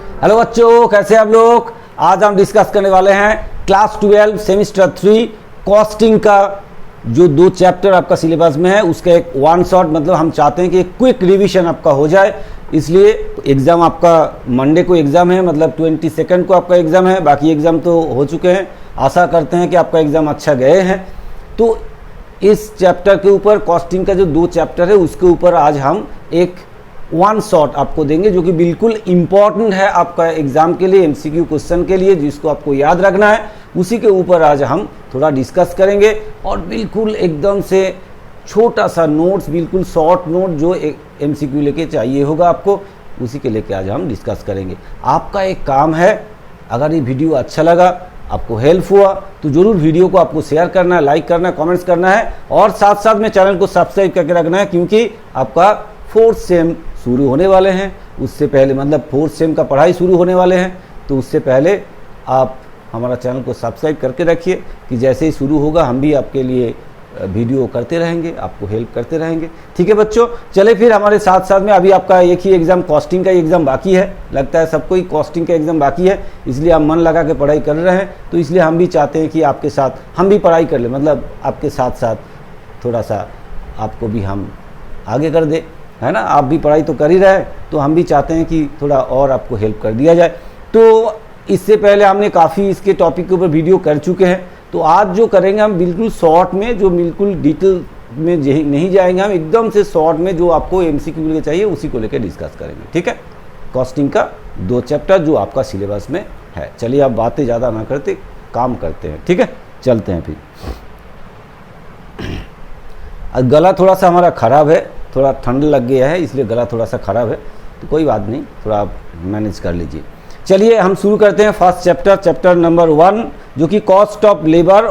Hello बच्चों, कैसे आप लोग। आज हम डिस्कस करने वाले हैं क्लास 12 सेमिस्टर 3 कॉस्टिंग का जो 2 चैप्टर आपका सिलेबस में है उसका एक वन शॉट, मतलब हम चाहते हैं कि एक क्विक रिवीजन आपका हो जाए। इसलिए एग्ज़ाम आपका मंडे को एग्ज़ाम है, मतलब 22 को आपका एग्ज़ाम है। बाकी एग्ज़ाम तो हो चुके हैं, आशा करते हैं कि आपका एग्ज़ाम अच्छा गए हैं। तो इस चैप्टर के ऊपर कॉस्टिंग का जो 2 चैप्टर है उसके ऊपर आज हम एक वन शॉट आपको देंगे जो कि बिल्कुल इम्पॉर्टेंट है आपका एग्जाम के लिए, एमसीक्यू क्वेश्चन के लिए, जिसको आपको याद रखना है। उसी के ऊपर आज हम थोड़ा डिस्कस करेंगे और बिल्कुल एकदम से छोटा सा नोट्स, बिल्कुल शॉर्ट नोट जो एमसीक्यू लेके चाहिए होगा आपको, उसी के लेके आज हम डिस्कस करेंगे। आपका एक काम है, अगर ये वीडियो अच्छा लगा, आपको हेल्प हुआ तो जरूर वीडियो को आपको शेयर करना है, लाइक करना है, कमेंट्स करना है और साथ साथ में चैनल को सब्सक्राइब करके रखना है, क्योंकि आपका 4th सेम शुरू होने वाले हैं। उससे पहले मतलब 4th सेम का पढ़ाई शुरू होने वाले हैं, तो उससे पहले आप हमारा चैनल को सब्सक्राइब करके रखिए कि जैसे ही शुरू होगा हम भी आपके लिए वीडियो करते रहेंगे, आपको हेल्प करते रहेंगे। ठीक है बच्चों, चले फिर हमारे साथ साथ में अभी आपका एक ही एग्ज़ाम कॉस्टिंग का एग्ज़ाम बाकी है। लगता है सबको ही कॉस्टिंग का एग्ज़ाम बाकी है, इसलिए आप मन लगा के पढ़ाई कर रहे हैं। तो इसलिए हम भी चाहते हैं कि आपके साथ हम भी पढ़ाई कर लें, मतलब आपके साथ साथ थोड़ा सा आपको भी हम आगे कर दें, है ना। आप भी पढ़ाई तो कर ही रहे हैं, तो हम भी चाहते हैं कि थोड़ा और आपको हेल्प कर दिया जाए। तो इससे पहले हमने काफ़ी इसके टॉपिक के ऊपर वीडियो कर चुके हैं, तो आज जो करेंगे हम बिल्कुल शॉर्ट में, जो बिल्कुल डिटेल में नहीं जाएंगे, हम एकदम से शॉर्ट में जो आपको एमसीक्यू के चाहिए उसी को लेकर डिस्कस करेंगे। ठीक है, कॉस्टिंग का 2 चैप्टर जो आपका सिलेबस में है। चलिए आप बातें ज़्यादा ना करते, काम करते हैं। ठीक है, चलते हैं फिर। गला थोड़ा सा हमारा ख़राब है, थोड़ा ठंड लग गया है, इसलिए गला थोड़ा सा ख़राब है, तो कोई बात नहीं, थोड़ा आप मैनेज कर लीजिए। चलिए हम शुरू करते हैं फर्स्ट चैप्टर, चैप्टर नंबर 1, जो कि कॉस्ट ऑफ लेबर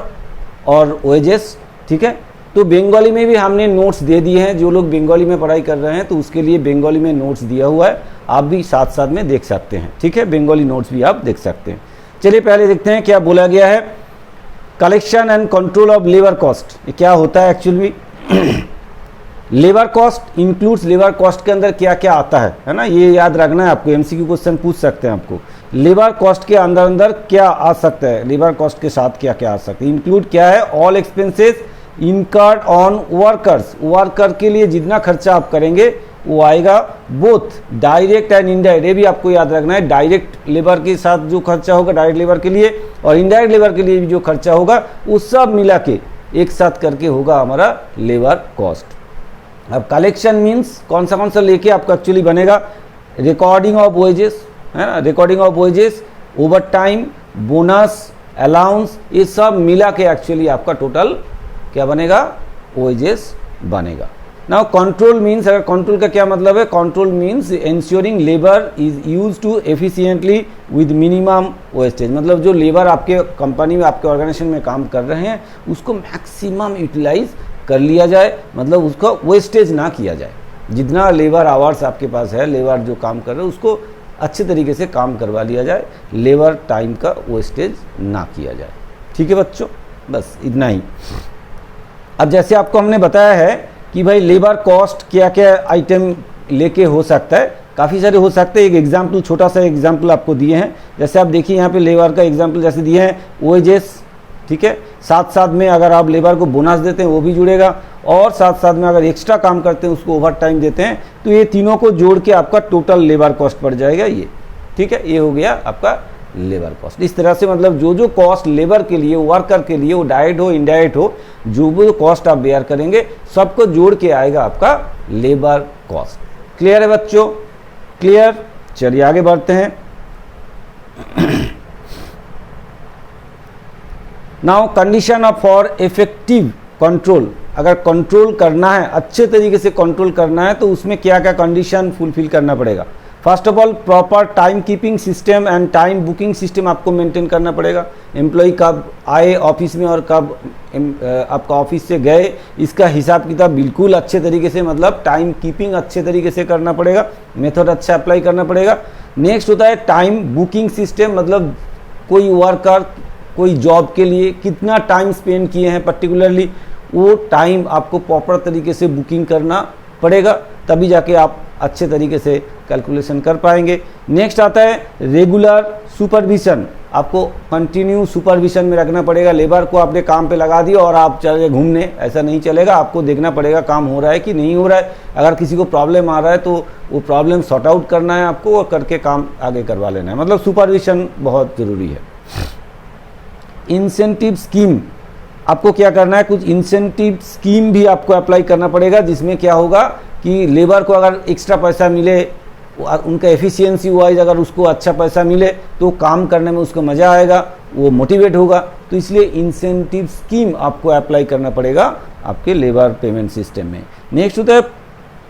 और वेजेस। ठीक है, तो बंगाली में भी हमने नोट्स दे दिए हैं। जो लोग बंगाली में पढ़ाई कर रहे हैं तो उसके लिए बंगाली में नोट्स दिया हुआ है, आप भी साथ साथ में देख सकते हैं। ठीक है, बंगाली नोट्स भी आप देख सकते हैं। चलिए पहले देखते हैं क्या बोला गया है। Collection and control of labour cost, ये क्या होता है actually. Labour cost includes, labour cost के अंदर क्या क्या आता है ना, ये याद रखना है आपको। एमसीक्यू क्वेश्चन पूछ सकते हैं आपको, लेबर कॉस्ट के अंदर अंदर क्या आ सकता है, लेबर कॉस्ट के साथ क्या क्या आ सकता है। इंक्लूड क्या है, all expenses incurred on workers, worker के लिए जितना खर्चा आप करेंगे वो आएगा, बोथ डायरेक्ट एंड इनडायरेक्ट। ये भी आपको याद रखना है, डायरेक्ट लेबर के साथ जो खर्चा होगा डायरेक्ट लेबर के लिए, और इनडायरेक्ट लेबर के लिए भी जो खर्चा होगा वो सब मिला के एक साथ करके होगा हमारा लेबर कॉस्ट। अब कलेक्शन मीन्स कौन सा लेके आपका एक्चुअली बनेगा, रिकॉर्डिंग ऑफ वेजेस, है ना, recording of wages, over time, bonus, allowance, ये सब मिला के एक्चुअली आपका टोटल क्या बनेगा, वेजेस बनेगा। नाउ कंट्रोल मीन्स, अगर कंट्रोल का क्या मतलब है, control means ensuring labour is use to efficiently with minimum wastage, मतलब जो लेबर आपके कंपनी में, आपके ऑर्गेनाइजेशन में काम कर रहे हैं उसको मैक्सिमम यूटिलाइज कर लिया जाए, मतलब उसको वेस्टेज ना किया जाए। जितना लेबर आवर्स आपके पास है, लेबर जो काम कर रहे हैं उसको अच्छे तरीके से काम करवा लिया जाए, लेबर टाइम का वेस्टेज ना किया जाए। ठीक है बच्चों, बस इतना ही। अब जैसे आपको हमने बताया है कि भाई लेबर कॉस्ट क्या क्या आइटम लेके हो सकता है, काफ़ी सारे हो सकते हैं। एक एग्जाम्पल, छोटा सा एग्जाम्पल आपको दिए हैं। जैसे आप देखिए यहाँ पे लेबर का एग्जाम्पल जैसे दिए हैं, वेजेस, ठीक है, साथ साथ में अगर आप लेबर को बोनस देते हैं वो भी जुड़ेगा, और साथ साथ में अगर एक्स्ट्रा काम करते हैं उसको ओवर टाइम देते हैं, तो ये तीनों को जोड़ के आपका टोटल लेबर कॉस्ट पड़ जाएगा ये। ठीक है, ये हो गया आपका लेबर कॉस्ट। इस तरह से मतलब जो जो कॉस्ट लेबर के लिए, वर्कर के लिए, वो डायरेक्ट हो इनडायरेक्ट हो, जो भी कॉस्ट आप बेयर करेंगे सबको जोड़ के आएगा आपका लेबर कॉस्ट। क्लियर है बच्चों, क्लियर। चलिए आगे बढ़ते हैं। Now condition of for effective control, अगर कंट्रोल करना है, अच्छे तरीके से कंट्रोल करना है, तो उसमें क्या क्या कंडीशन फुलफिल करना पड़ेगा। First of all proper time keeping system and time booking system आपको मेंटेन करना पड़ेगा। एम्प्लॉय कब आए ऑफिस में और कब आपका ऑफिस से गए, इसका हिसाब किताब बिल्कुल अच्छे तरीके से, मतलब टाइम कीपिंग अच्छे तरीके से करना पड़ेगा, मेथड अच्छा अप्लाई करना पड़ेगा। नेक्स्ट होता है टाइम बुकिंग सिस्टम, मतलब कोई वर्कर कोई जॉब के लिए कितना टाइम स्पेंड किए हैं पर्टिकुलरली, वो टाइम आपको प्रॉपर तरीके से बुकिंग करना पड़ेगा, तभी जाके आप अच्छे तरीके से कैलकुलेशन कर पाएंगे। नेक्स्ट आता है रेगुलर सुपरविजन। आपको कंटिन्यू सुपरविजन में रखना पड़ेगा। लेबर को आपने काम पे लगा दिया और आप चले घूमने, ऐसा नहीं चलेगा। आपको देखना पड़ेगा काम हो रहा है कि नहीं हो रहा है। अगर किसी को प्रॉब्लम आ रहा है तो वो प्रॉब्लम सॉर्ट आउट करना है आपको और करके काम आगे करवा लेना है। मतलब सुपरविजन बहुत ज़रूरी है। इंसेंटिव स्कीम, आपको क्या करना है, कुछ इंसेंटिव स्कीम भी आपको अप्लाई करना पड़ेगा, जिसमें क्या होगा कि लेबर को अगर एक्स्ट्रा पैसा मिले, उनका एफिशिएंसी वाइज अगर उसको अच्छा पैसा मिले तो काम करने में उसको मज़ा आएगा, वो मोटिवेट होगा। तो इसलिए इंसेंटिव स्कीम आपको अप्लाई करना पड़ेगा आपके लेबर पेमेंट सिस्टम में। नेक्स्ट होता है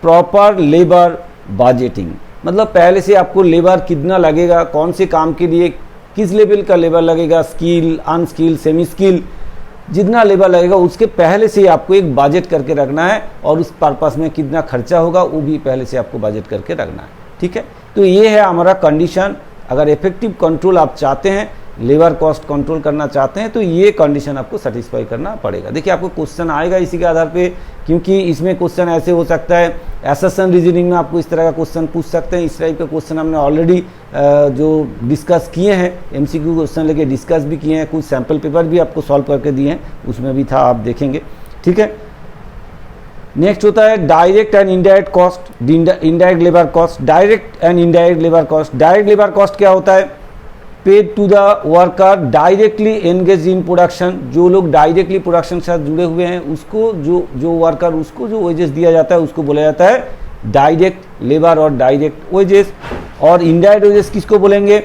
प्रॉपर लेबर बजटिंग। मतलब पहले से आपको लेबर कितना लगेगा, कौन से काम के लिए किस लेवल का लेबर लगेगा, स्किल, अनस्किल, सेमी स्किल, जितना लेबर लगेगा उसके पहले से आपको एक बजट करके रखना है और उस पर्पस में कितना खर्चा होगा वो भी पहले से आपको बजट करके रखना है। ठीक है, तो ये है हमारा कंडीशन। अगर इफेक्टिव कंट्रोल आप चाहते हैं, लेबर कॉस्ट कंट्रोल करना चाहते हैं, तो ये कंडीशन आपको सेटिस्फाई करना पड़ेगा। देखिए आपको क्वेश्चन आएगा इसी के आधार पे, क्योंकि इसमें क्वेश्चन ऐसे हो सकता है, एसेशन रीजनिंग में आपको इस तरह का क्वेश्चन पूछ सकते हैं। इस टाइप का क्वेश्चन हमने ऑलरेडी जो डिस्कस किए हैं, एमसीक्यू क्वेश्चन लेके डिस्कस भी किए हैं, कुछ सैम्पल पेपर भी आपको सॉल्व करके दिए हैं, उसमें भी था, आप देखेंगे। ठीक है, नेक्स्ट होता है direct and indirect cost, indirect labour cost. Direct and indirect labour cost, direct labour cost क्या होता है, paid to the worker directly engage in production. जो लोग डायरेक्टली प्रोडक्शन के साथ जुड़े हुए हैं उसको, जो वर्कर, उसको जो वेजेस दिया जाता है उसको बोला जाता है डायरेक्ट लेबर और डायरेक्ट वेजेस। और इनडायरेक्ट वेजेस किसको बोलेंगे,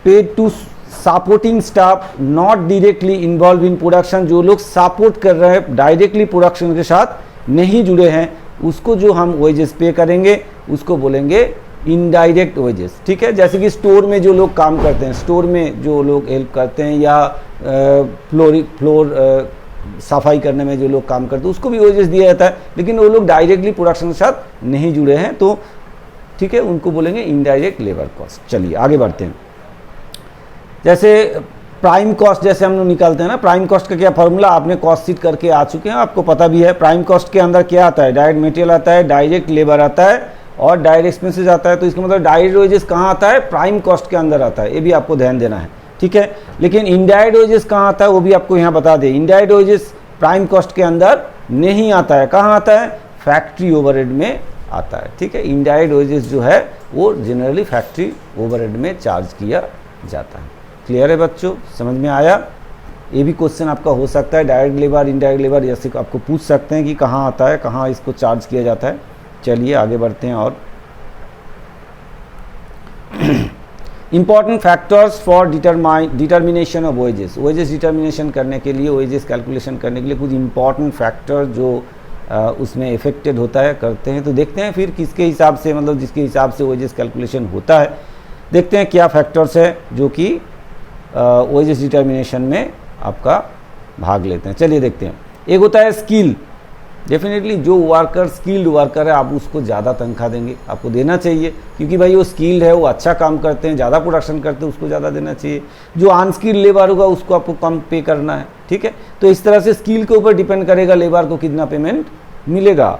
paid to supporting staff not directly involve in production. जो लोग सपोर्ट कर रहे हैं, डायरेक्टली प्रोडक्शन के साथ नहीं जुड़े हैं, उसको जो हम वेजेस पे करेंगे उसको बोलेंगे इनडायरेक्ट वेजेस। ठीक है, जैसे कि स्टोर में जो लोग काम करते हैं, स्टोर में जो लोग हेल्प करते हैं, या फ्लोर सफाई करने में जो लोग काम करते हैं, उसको भी वेजेस दिया जाता है, लेकिन वो लोग डायरेक्टली प्रोडक्शन के साथ नहीं जुड़े हैं, तो ठीक है, उनको बोलेंगे इनडायरेक्ट लेबर कॉस्ट। चलिए आगे बढ़ते हैं। जैसे प्राइम कॉस्ट, जैसे हम लोग निकालते हैं ना, प्राइम कॉस्ट का क्या फॉर्मूला आपने कॉस्ट शीट करके आ चुके हैं, आपको पता भी है। प्राइम कॉस्ट के अंदर क्या आता है, डायरेक्ट मटेरियल आता है, डायरेक्ट लेबर आता है और डायरेक्ट एक्सपेंसेस आता है। तो इसका मतलब डायरेक्ट वेजेस कहाँ आता है, प्राइम कॉस्ट के अंदर आता है, ये भी आपको ध्यान देना है। ठीक है, लेकिन इनडायरेक्ट वेजेस कहाँ आता है वो भी आपको यहाँ बता दें। इनडायरेक्ट वेजेस प्राइम कॉस्ट के अंदर नहीं आता है, कहाँ आता है, फैक्ट्री ओवरहेड में आता है। ठीक है, इनडायरेक्ट वेजेस जो है वो जनरली फैक्ट्री ओवरहेड में चार्ज किया जाता है। क्लियर है बच्चों, समझ में आया। ये भी क्वेश्चन आपका हो सकता है, डायरेक्ट लेबर इनडायरेक्ट लेबर, जैसे आपको पूछ सकते हैं कि कहाँ आता है, कहाँ इसको चार्ज किया जाता है। चलिए आगे बढ़ते हैं। और important factors for determination of wages. Wages determination करने के लिए, वेजेस कैलकुलेशन करने के लिए कुछ इंपॉर्टेंट फैक्टर जो उसमें इफेक्टेड होता है, करते हैं। तो देखते हैं फिर किसके हिसाब से, मतलब जिसके हिसाब से वेजेस कैलकुलेशन होता है, देखते हैं क्या फैक्टर्स है जो कि वेजेस डिटर्मिनेशन में आपका भाग लेते हैं। चलिए देखते हैं। एक होता है स्किल। डेफिनेटली जो वर्कर स्किल्ड वर्कर है, आप उसको ज़्यादा तनख्वाह देंगे, आपको देना चाहिए, क्योंकि भाई वो स्किल्ड है, वो अच्छा काम करते हैं, ज़्यादा प्रोडक्शन करते हैं, उसको ज़्यादा देना चाहिए। जो अनस्किल्ड लेबर होगा उसको आपको कम पे करना है। ठीक है, तो इस तरह से स्किल के ऊपर डिपेंड करेगा लेबर को कितना पेमेंट मिलेगा।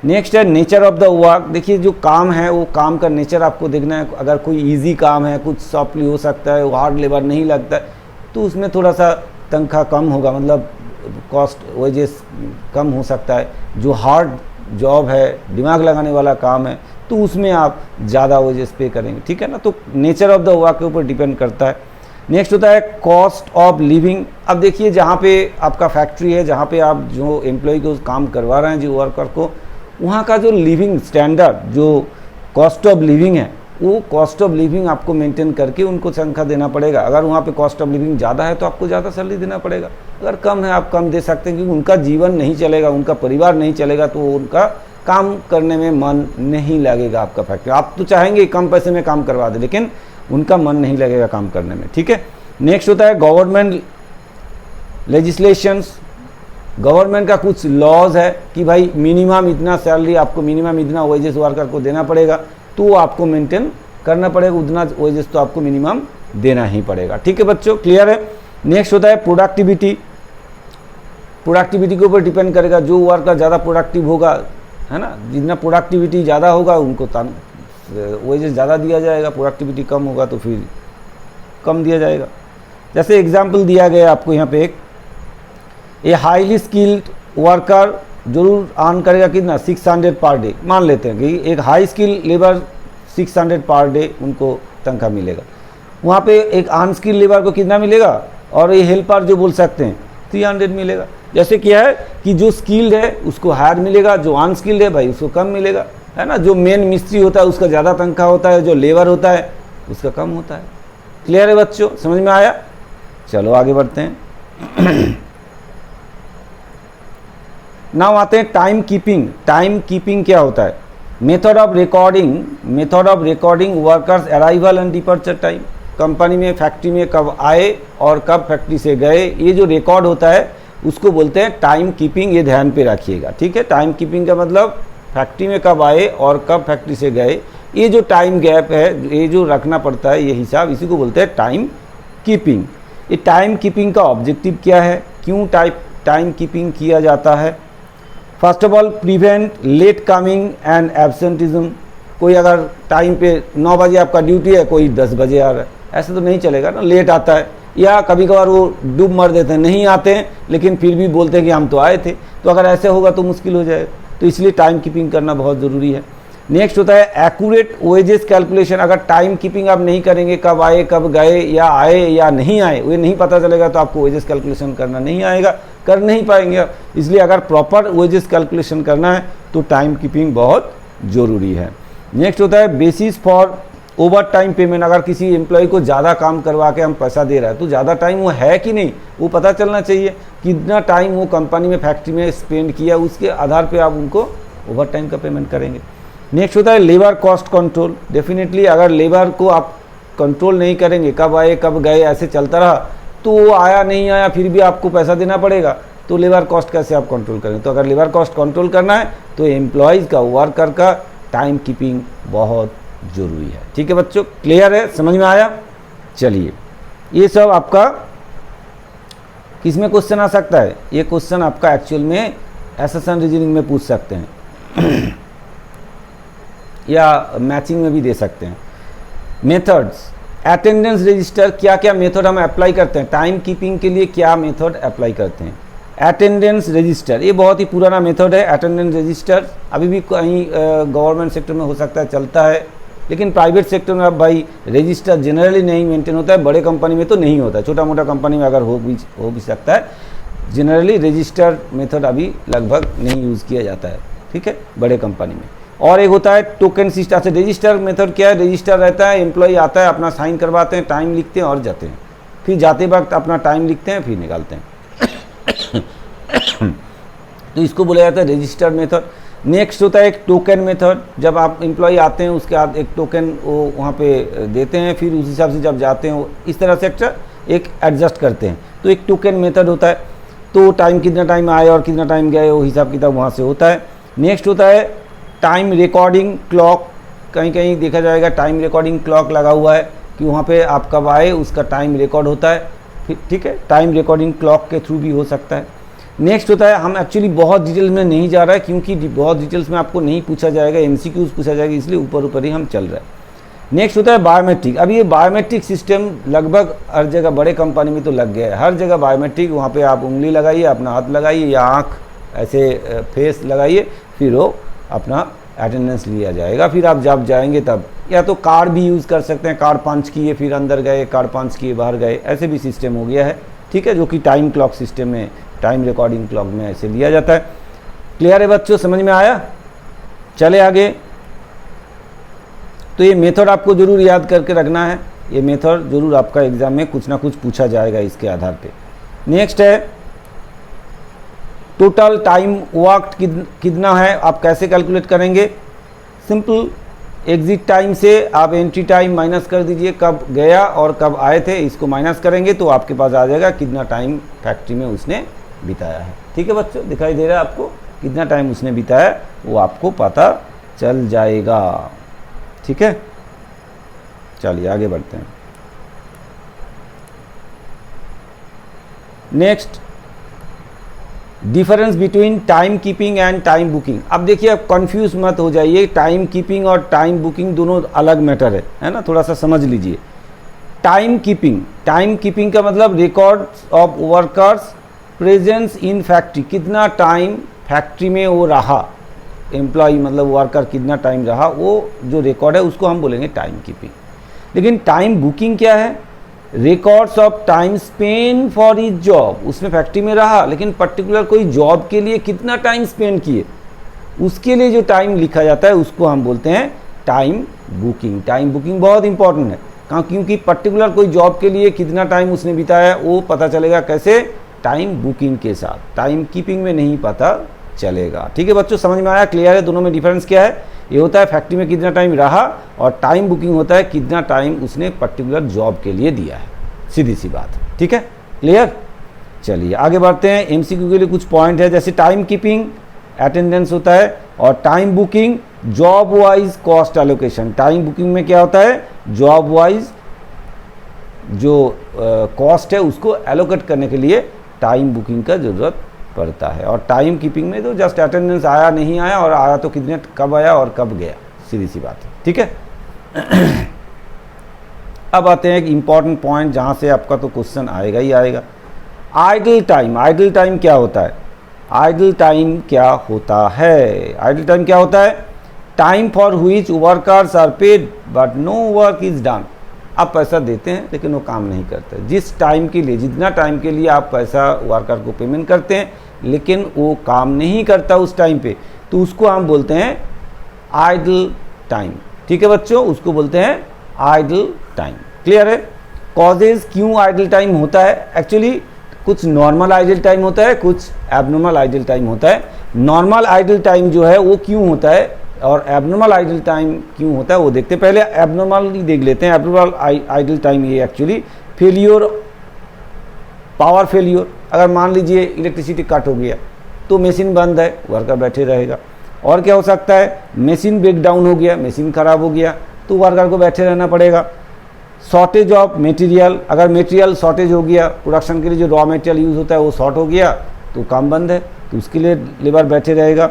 नेक्स्ट है नेचर ऑफ द वर्क। देखिए जो काम है वो काम का नेचर आपको देखना है। अगर कोई इजी काम है, कुछ सॉफ्टली हो सकता है, हार्ड लेबर नहीं लगता है, तो उसमें थोड़ा सा तनख्वाह कम होगा, मतलब कॉस्ट वेजेस कम हो सकता है। जो हार्ड जॉब है, दिमाग लगाने वाला काम है, तो उसमें आप ज़्यादा वेजेस पे करेंगे। ठीक है ना, तो नेचर ऑफ द वर्क के ऊपर डिपेंड करता है। नेक्स्ट होता है कॉस्ट ऑफ लिविंग। अब देखिए जहाँ पे आपका फैक्ट्री है, जहाँ पे आप जो एम्प्लॉय को काम करवा रहे हैं, जो वर्कर को, वहाँ का जो लिविंग स्टैंडर्ड, जो कॉस्ट ऑफ लिविंग है, वो कॉस्ट ऑफ लिविंग आपको मेंटेन करके उनको तनख्वाह देना पड़ेगा। अगर वहाँ पे कॉस्ट ऑफ लिविंग ज़्यादा है तो आपको ज़्यादा सैलरी देना पड़ेगा, अगर कम है आप कम दे सकते हैं, क्योंकि उनका जीवन नहीं चलेगा, उनका परिवार नहीं चलेगा, तो उनका काम करने में मन नहीं लगेगा आपका फैक्ट्री। आप तो चाहेंगे कम पैसे में काम करवा दे, लेकिन उनका मन नहीं लगेगा काम करने में। ठीक है, नेक्स्ट होता है गवर्नमेंट लेजिस्लेशंस। गवर्नमेंट का कुछ लॉज है कि भाई मिनिमम इतना सैलरी आपको, मिनिमम इतना वेजेस वर्कर को देना पड़ेगा, तो आपको मेंटेन करना पड़ेगा, उतना वेजेस तो आपको मिनिमम देना ही पड़ेगा। ठीक है बच्चों, क्लियर है। नेक्स्ट होता है प्रोडक्टिविटी। प्रोडक्टिविटी के ऊपर डिपेंड करेगा, जो वर्कर ज़्यादा प्रोडक्टिव होगा, है ना, जितना प्रोडक्टिविटी ज़्यादा होगा उनको वेजेस ज़्यादा दिया जाएगा, प्रोडक्टिविटी कम होगा तो फिर कम दिया जाएगा। जैसे एग्जाम्पल दिया गया आपको यहाँ पे ए हाईली स्किल्ड वर्कर जरूर अर्न करेगा कितना 600 पर डे, मान लेते हैं कि एक high skill labour 600 per day उनको तनख्वाह मिलेगा। वहाँ पे एक अनस्किल लेबर को कितना मिलेगा, और ये हेल्पर जो बोल सकते हैं 300 मिलेगा। जैसे क्या है कि जो स्किल्ड है उसको हायर मिलेगा, जो अनस्किल्ड है भाई उसको कम मिलेगा, है ना। जो मेन मिस्त्री होता है उसका ज़्यादा तनख्वाह होता है, जो लेबर होता है उसका कम होता है। क्लियर है बच्चों, समझ में आया? चलो आगे बढ़ते हैं। नाउ आते हैं टाइम कीपिंग। टाइम कीपिंग क्या होता है? Method of recording workers arrival and departure time. Company में, फैक्ट्री में कब आए और कब फैक्ट्री से गए, ये जो रिकॉर्ड होता है उसको बोलते हैं टाइम कीपिंग। ये ध्यान पे रखिएगा, ठीक है। टाइम कीपिंग का मतलब फैक्ट्री में कब आए और कब फैक्ट्री से गए, ये जो टाइम गैप है, ये जो रखना पड़ता है, ये हिसाब, इसी को बोलते हैं टाइम कीपिंग। ये टाइम कीपिंग का ऑब्जेक्टिव क्या है, क्यों टाइम कीपिंग किया जाता है? First of all prevent late coming and absenteeism. कोई अगर टाइम पे 9 बजे आपका ड्यूटी है, कोई 10 बजे आ रहा है, ऐसे तो नहीं चलेगा ना, लेट आता है। या कभी कभार वो डूब मर देते हैं, नहीं आते हैं लेकिन फिर भी बोलते हैं कि हम तो आए थे, तो अगर ऐसे होगा तो मुश्किल हो जाएगा। तो इसलिए टाइम कीपिंग करना बहुत ज़रूरी है। नेक्स्ट होता है एक्यूरेट वेजेस कैलकुलेशन। अगर टाइम कीपिंग आप नहीं करेंगे, कब आए कब गए, या आए या नहीं आए, वो नहीं पता चलेगा, तो आपको वेजेस कैलकुलेशन करना नहीं आएगा, कर नहीं पाएंगे आप। इसलिए अगर प्रॉपर वेजेस कैलकुलेशन करना है तो टाइम कीपिंग बहुत ज़रूरी है। नेक्स्ट होता है basis for over time payment. अगर किसी एम्प्लॉय को ज़्यादा काम करवा के हम पैसा दे रहे हैं तो ज़्यादा टाइम वो है कि नहीं, वो पता चलना चाहिए। कितना टाइम वो कंपनी में, फैक्ट्री में स्पेंड किया, उसके आधार पे आप उनको ओवर टाइम का पेमेंट करेंगे। नेक्स्ट होता है लेबर कॉस्ट कंट्रोल। डेफिनेटली अगर लेबर को आप कंट्रोल नहीं करेंगे, कब आए कब गए ऐसे चलता रहा, तो वो आया नहीं आया फिर भी आपको पैसा देना पड़ेगा, तो लेबर कॉस्ट कैसे आप कंट्रोल करेंगे? तो अगर लेबर कॉस्ट कंट्रोल करना है तो एम्प्लॉयज़ का, वर्कर का टाइम कीपिंग बहुत ज़रूरी है। ठीक है बच्चों, क्लियर है, समझ में आया? चलिए, ये सब आपका किस में क्वेश्चन आ सकता है? ये क्वेश्चन आपका एक्चुअल में एसेशन रीजनिंग में पूछ सकते हैं या मैचिंग में भी दे सकते हैं। मेथड्स, अटेंडेंस रजिस्टर, क्या क्या मेथड हम अप्लाई करते हैं टाइम कीपिंग के लिए, क्या मेथड अप्लाई करते हैं? अटेंडेंस रजिस्टर, ये बहुत ही पुराना मेथड है। अटेंडेंस रजिस्टर अभी भी कहीं गवर्नमेंट सेक्टर में हो सकता है चलता है, लेकिन प्राइवेट सेक्टर में अब भाई रजिस्टर जनरली नहीं मेंटेन होता है। बड़े कंपनी में तो नहीं होता है, छोटा मोटा कंपनी में अगर हो भी सकता है। जनरली रजिस्टर मेथड अभी लगभग नहीं यूज़ किया जाता है, ठीक है, बड़े कंपनी में। और एक होता है टोकन सिस्टम से। रजिस्टर मेथड क्या है? रजिस्टर रहता है, एम्प्लॉय आता है, अपना साइन करवाते हैं, टाइम लिखते हैं और जाते हैं, फिर जाते वक्त अपना टाइम लिखते हैं, फिर निकालते हैं। तो इसको बोला जाता है रजिस्टर मेथड। नेक्स्ट होता है एक टोकन मेथड। जब आप एम्प्लॉय आते हैं उसके बाद एक टोकन वो वहाँ पे देते हैं, फिर उस हिसाब से जब जाते हैं इस तरह से एक एडजस्ट करते हैं, तो एक टोकन मेथड होता है। तो टाइम, कितना टाइम आए और कितना टाइम गए, वो हिसाब किताब वहाँ से होता है। नेक्स्ट होता है टाइम रिकॉर्डिंग क्लॉक। कहीं कहीं देखा जाएगा टाइम रिकॉर्डिंग क्लॉक लगा हुआ है कि वहाँ पे आप कब आए उसका टाइम रिकॉर्ड होता है, ठीक है, टाइम रिकॉर्डिंग क्लॉक के थ्रू भी हो सकता है। नेक्स्ट होता है, हम एक्चुअली बहुत डिटेल्स में नहीं जा रहा है क्योंकि बहुत डिटेल्स में आपको नहीं पूछा जाएगा, एमसीक्यूज पूछा जाएगा, इसलिए ऊपर ऊपर ही हम चल रहे हैं। नेक्स्ट होता है बायोमेट्रिक। अब ये बायोमेट्रिक सिस्टम लगभग हर जगह, बड़े कंपनी में तो लग गया है, हर जगह बायोमेट्रिक। वहाँ पे आप उंगली लगाइए, अपना हाथ लगाइए या आँख ऐसे फेस लगाइए, फिर वो अपना अटेंडेंस लिया जाएगा। फिर आप जब जाएंगे तब, या तो कार्ड भी यूज़ कर सकते हैं, कार्ड पंच किए फिर अंदर गए, कार्ड पंच किए बाहर गए, ऐसे भी सिस्टम हो गया है, ठीक है, जो कि टाइम क्लॉक सिस्टम में, टाइम रिकॉर्डिंग क्लॉक में ऐसे लिया जाता है। क्लियर है बच्चों, समझ में आया? चले आगे। तो ये मेथड आपको ज़रूर याद करके रखना है, ये मेथड ज़रूर आपका एग्जाम में कुछ ना कुछ पूछा जाएगा इसके आधार पे। नेक्स्ट है टोटल टाइम वर्क कितना है, आप कैसे कैलकुलेट करेंगे? सिंपल, एग्जिट टाइम से आप एंट्री टाइम माइनस कर दीजिए, कब गया और कब आए थे, इसको माइनस करेंगे तो आपके पास आ जाएगा कितना टाइम फैक्ट्री में उसने बिताया है। ठीक है बच्चों, दिखाई दे रहा है आपको कितना टाइम उसने बिताया, वो आपको पता चल जाएगा। ठीक है, चलिए आगे बढ़ते हैं। Difference between time keeping and time booking. अब देखिए, अब कंफ्यूज मत हो जाइए, टाइम कीपिंग और टाइम बुकिंग दोनों अलग मैटर है ना, थोड़ा सा समझ लीजिए। टाइम कीपिंग का मतलब records of workers presence in factory, कितना टाइम फैक्ट्री में वो रहा, एम्प्लॉय मतलब वर्कर कितना टाइम रहा, वो जो रिकॉर्ड है उसको हम बोलेंगे टाइम कीपिंग। लेकिन टाइम बुकिंग क्या है? Records of time spend for his job, उसमें फैक्ट्री में रहा लेकिन पर्टिकुलर कोई जॉब के लिए कितना टाइम स्पेंड किए, उसके लिए जो टाइम लिखा जाता है उसको हम बोलते हैं टाइम बुकिंग। टाइम बुकिंग बहुत इंपॉर्टेंट है, क्योंकि पर्टिकुलर कोई जॉब के लिए कितना टाइम उसने बिताया वो पता चलेगा कैसे? टाइम बुकिंग के साथ, टाइम कीपिंग में नहीं पता चलेगा। ठीक है बच्चों, समझ में आया? क्लियर है? दोनों में डिफरेंस क्या है? ये होता है फैक्ट्री में कितना टाइम रहा, और टाइम बुकिंग होता है कितना टाइम उसने पर्टिकुलर जॉब के लिए दिया है। सीधी सी बात, ठीक है? क्लियर? चलिए आगे बढ़ते हैं। एमसीक्यू के लिए कुछ पॉइंट है, जैसे टाइम कीपिंग अटेंडेंस होता है, और time booking job wise cost allocation. Time booking में क्या होता है? जॉब वाइज जो कॉस्ट है उसको एलोकेट करने के लिए टाइम बुकिंग का जरूरत पड़ता है। और टाइम कीपिंग में तो जस्ट अटेंडेंस आया नहीं आया, और आया तो कितने कब आया और कब गया, सीधी सी बात है। ठीक है? अब आते हैं एक इंपॉर्टेंट पॉइंट जहां से आपका तो क्वेश्चन आएगा ही आएगा। Idle time. आइडल टाइम क्या होता है? आइडल टाइम क्या होता है? आइडल टाइम क्या होता है? Time for which workers are paid but no work is done. आप पैसा देते हैं लेकिन वो काम नहीं करते। जिस टाइम के लिए, जितना टाइम के लिए आप पैसा वर्कर को पेमेंट करते हैं लेकिन वो काम नहीं करता उस टाइम पे, तो उसको हम बोलते हैं आइडल टाइम। ठीक है बच्चों, उसको बोलते हैं आइडल टाइम। क्लियर है? कॉजेज क्यों आइडल टाइम होता है? एक्चुअली कुछ नॉर्मल आइडल टाइम होता है, कुछ एबनॉर्मल आइडल टाइम होता है। नॉर्मल आइडल टाइम जो है वो क्यों होता है और एबनॉर्मल आइडल टाइम क्यों होता है वो देखते हैं। पहले एबनॉर्मल देख लेते हैं। एबनॉर्मल आइडल टाइम ये एक्चुअली फेलियर, पावर फेलियर। अगर मान लीजिए इलेक्ट्रिसिटी कट हो गया तो मशीन बंद है, वर्कर बैठे रहेगा। और क्या हो सकता है? मशीन ब्रेक डाउन हो गया, मशीन खराब हो गया तो वर्कर को बैठे रहना पड़ेगा। शॉर्टेज ऑफ मटेरियल, अगर मटेरियल शॉर्टेज हो गया, प्रोडक्शन के लिए जो रॉ मटेरियल यूज़ होता है वो शॉर्ट हो गया तो काम बंद है, तो उसके लिए लेबर बैठे रहेगा।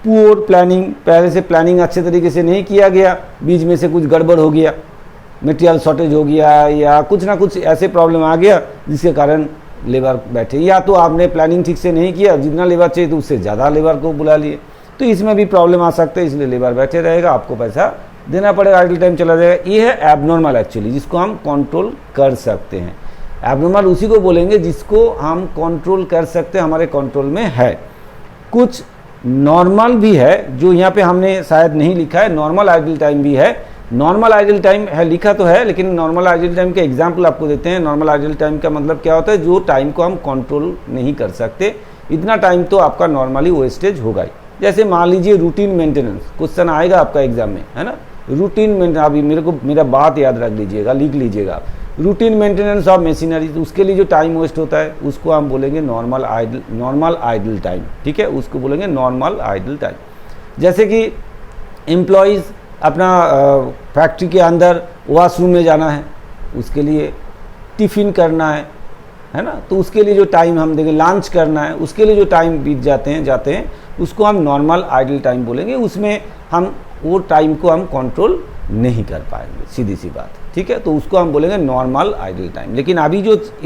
पुअर प्लानिंग, पहले से प्लानिंग अच्छे तरीके से नहीं किया गया, बीच में से कुछ गड़बड़ हो गया, मटेरियल शॉर्टेज हो गया या कुछ ना कुछ ऐसे प्रॉब्लम आ गया जिसके कारण लेबर बैठे, या तो आपने प्लानिंग ठीक से नहीं किया, जितना लेबर चाहिए तो उससे ज़्यादा लेबर को बुला लिए, तो इसमें भी प्रॉब्लम आ सकते हैं, इसलिए लेबर बैठे रहेगा, आपको पैसा देना पड़ेगा, आइडल टाइम चला जाएगा। ये है एबनॉर्मल एक्चुअली, जिसको हम कंट्रोल कर सकते हैं। एबनॉर्मल उसी को बोलेंगे जिसको हम कंट्रोल कर सकते हैं, हमारे कंट्रोल में है। कुछ नॉर्मल भी है जो यहाँ पे हमने शायद नहीं लिखा है, नॉर्मल आइडल टाइम भी है। नॉर्मल आइडल टाइम है, लिखा तो है, लेकिन नॉर्मल आइडल टाइम के एग्जाम्पल आपको देते हैं। नॉर्मल आइडल टाइम का मतलब क्या होता है? जो टाइम को हम कंट्रोल नहीं कर सकते, इतना टाइम तो आपका नॉर्मली वेस्टेज होगा ही। जैसे मान लीजिए रूटीन मेंटेनेंस, क्वेश्चन आएगा आपका एग्जाम में, है ना? रूटीन मेंटेनेंस, अभी मेरा बात याद रख लीजिएगा, लिख लीजिएगा। रूटीन मेंटेनेंस ऑफ मशीनरी, तो उसके लिए जो टाइम वेस्ट होता है उसको हम बोलेंगे नॉर्मल आइडल टाइम। ठीक है, उसको बोलेंगे नॉर्मल आइडल टाइम। जैसे कि एम्प्लॉयज़ अपना फैक्ट्री के अंदर वॉशरूम में जाना है, उसके लिए टिफ़िन करना है ना, तो उसके लिए जो टाइम हम देंगे, लंच करना है, उसके लिए जो टाइम बीत जाते हैं उसको हम नॉर्मल आइडल टाइम बोलेंगे। उसमें हम वो टाइम को हम कंट्रोल नहीं कर पाएंगे, सीधी सी बात। ठीक है, तो उसको हम बोलेंगे नॉर्मल आइडल टाइम। लेकिन अभी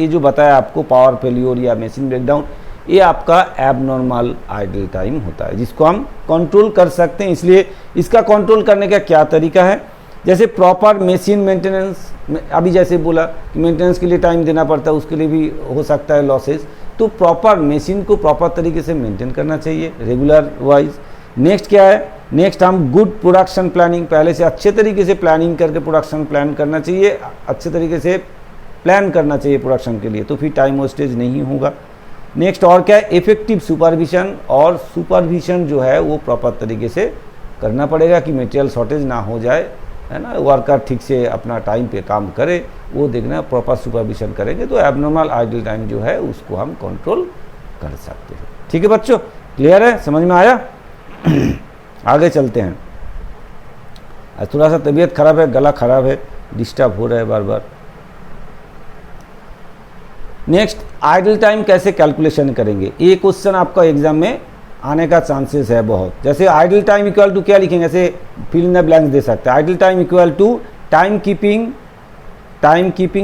जो बताया आपको, पावर फेलियर या मशीन ब्रेकडाउन, ये आपका एबनॉर्मल आइडल टाइम होता है, जिसको हम कंट्रोल कर सकते हैं। इसलिए इसका कंट्रोल करने का क्या तरीका है? जैसे प्रॉपर मशीन मेंटेनेंस, अभी जैसे बोला कि मेंटेनेंस के लिए टाइम देना पड़ता है, उसके लिए भी हो सकता है लॉसेज, तो प्रॉपर मशीन को प्रॉपर तरीके से मेंटेन करना चाहिए रेगुलर वाइज। नेक्स्ट क्या है? नेक्स्ट हम गुड प्रोडक्शन प्लानिंग, पहले से अच्छे तरीके से प्लानिंग करके प्रोडक्शन प्लान करना चाहिए, अच्छे तरीके से प्लान करना चाहिए प्रोडक्शन के लिए, तो फिर टाइम वेस्टेज नहीं होगा। नेक्स्ट और क्या है? इफेक्टिव सुपरविजन, और सुपरविजन जो है वो प्रॉपर तरीके से करना पड़ेगा कि मटेरियल शॉर्टेज ना हो जाए, है ना, वर्कर ठीक से अपना टाइम पे काम करे, वो देखना, प्रॉपर सुपरविजन करेंगे तो एबनॉर्मल आइडल टाइम जो है उसको हम कंट्रोल कर सकते हैं। ठीक है बच्चों, क्लियर है? समझ में आया? आगे चलते हैं। आज थोड़ा सा तबीयत खराब है, गला खराब है, डिस्टर्ब हो रहा है बार बार। नेक्स्ट आइडल टाइम कैसे कैलकुलेशन करेंगे, ये क्वेश्चन आपका एग्जाम में आने का चांसेस है बहुत। जैसे आइडल टाइम इक्वल टू क्या लिखेंगे, ऐसे फिल इन द ब्लैंक्स दे सकते हैं। Idle time equal to time keeping,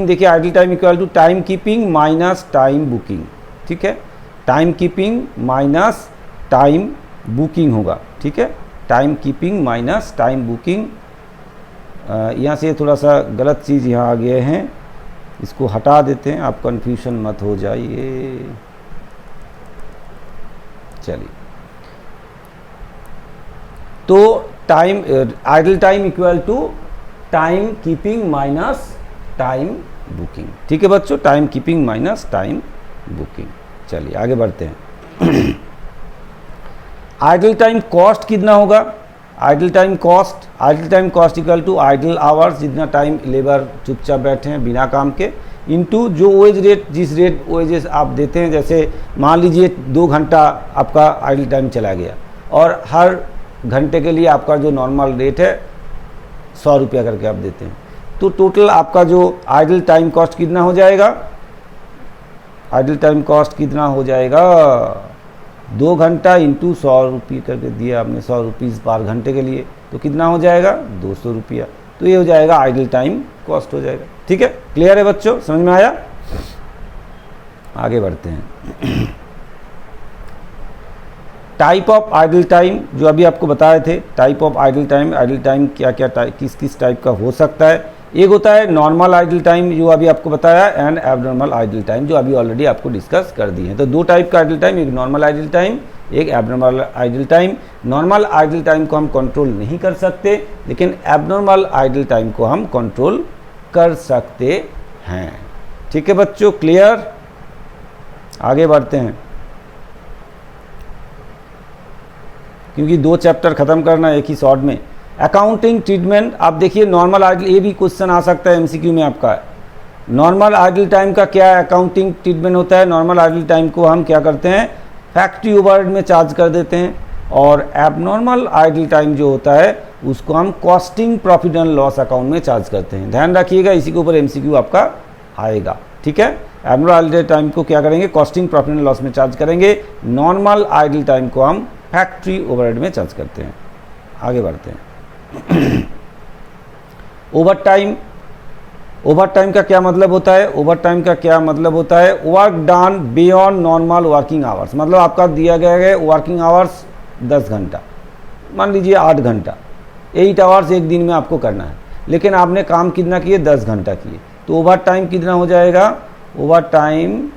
देखिए idle time equal to time keeping minus time booking, ठीक है, time keeping minus time booking होगा, ठीक है, time keeping minus time booking. यहाँ से थोड़ा सा गलत चीज़ यहाँ आ गए हैं, इसको हटा देते हैं, आप कंफ्यूजन मत हो जाइए। चलिए, तो time idle time equal to time keeping minus time booking, ठीक है बच्चों, time keeping minus time booking. चलिए आगे बढ़ते हैं। आइडल टाइम कॉस्ट कितना होगा, idle time cost equal to idle hours, जितना टाइम लेबर चुपचाप बैठे हैं बिना काम के, इनटू जो वेज रेट, जिस रेट वेजेस आप देते हैं। जैसे मान लीजिए 2 घंटा आपका आइडल टाइम चला गया और हर घंटे के लिए आपका जो नॉर्मल रेट है 100 रुपया करके आप देते हैं, तो टोटल आपका जो आइडल टाइम कॉस्ट कितना हो जाएगा, आइडल टाइम कॉस्ट कितना हो जाएगा, 2 घंटा इंटू 100 रुपये करके दिया आपने, 100 रुपीज़ पर घंटे के लिए, तो कितना हो जाएगा 200 रुपया। तो ये हो जाएगा आइडल टाइम कॉस्ट हो जाएगा, ठीक है। क्लियर है बच्चों, समझ में आया। आगे बढ़ते हैं। टाइप ऑफ आइडल टाइम, जो अभी आपको बताए थे, टाइप ऑफ आइडल टाइम क्या क्या किस किस टाइप का हो सकता है। एक होता है नॉर्मल आइडल टाइम, जो अभी आपको बताया, एंड एबनॉर्मल आइडल टाइम, जो अभी ऑलरेडी आपको डिस्कस कर दी है। तो 2 टाइप का आइडल टाइम, एक नॉर्मल आइडल टाइम, एक abnormal idle time. Normal idle time को हम कंट्रोल नहीं कर सकते, लेकिन एबनॉर्मल आइडल टाइम को हम कंट्रोल कर सकते हैं, ठीक है बच्चों, क्लियर। आगे बढ़ते हैं, क्योंकि 2 चैप्टर खत्म करना एक ही शॉर्ट में। अकाउंटिंग ट्रीटमेंट, आप देखिए नॉर्मल आइडल, ये भी क्वेश्चन आ सकता है एमसीक्यू में आपका। नॉर्मल आइडल टाइम का क्या अकाउंटिंग ट्रीटमेंट होता है। नॉर्मल आइडल टाइम को हम क्या करते हैं, फैक्ट्री ओवरहेड में चार्ज कर देते हैं, और एबनॉर्मल आइडल टाइम जो होता है उसको हम costing profit and loss account में चार्ज करते हैं। ध्यान रखिएगा, इसी के ऊपर एमसीक्यू आपका आएगा, ठीक है। एबनॉर्मल आइडल टाइम को क्या करेंगे, कॉस्टिंग प्रॉफिट एंड लॉस में चार्ज करेंगे। नॉर्मल आइडल टाइम को हम फैक्ट्री ओवरहेड में चार्ज करते हैं। आगे बढ़ते हैं। ओवर टाइम का क्या मतलब होता है, ओवर टाइम का क्या मतलब होता है, work done beyond normal working hours. मतलब आपका दिया गया है वर्किंग आवर्स 10 घंटा, मान लीजिए 8 घंटा, 8 आवर्स एक दिन में आपको करना है, लेकिन आपने काम कितना किए, 10 घंटा किए, तो ओवर टाइम कितना हो जाएगा, over time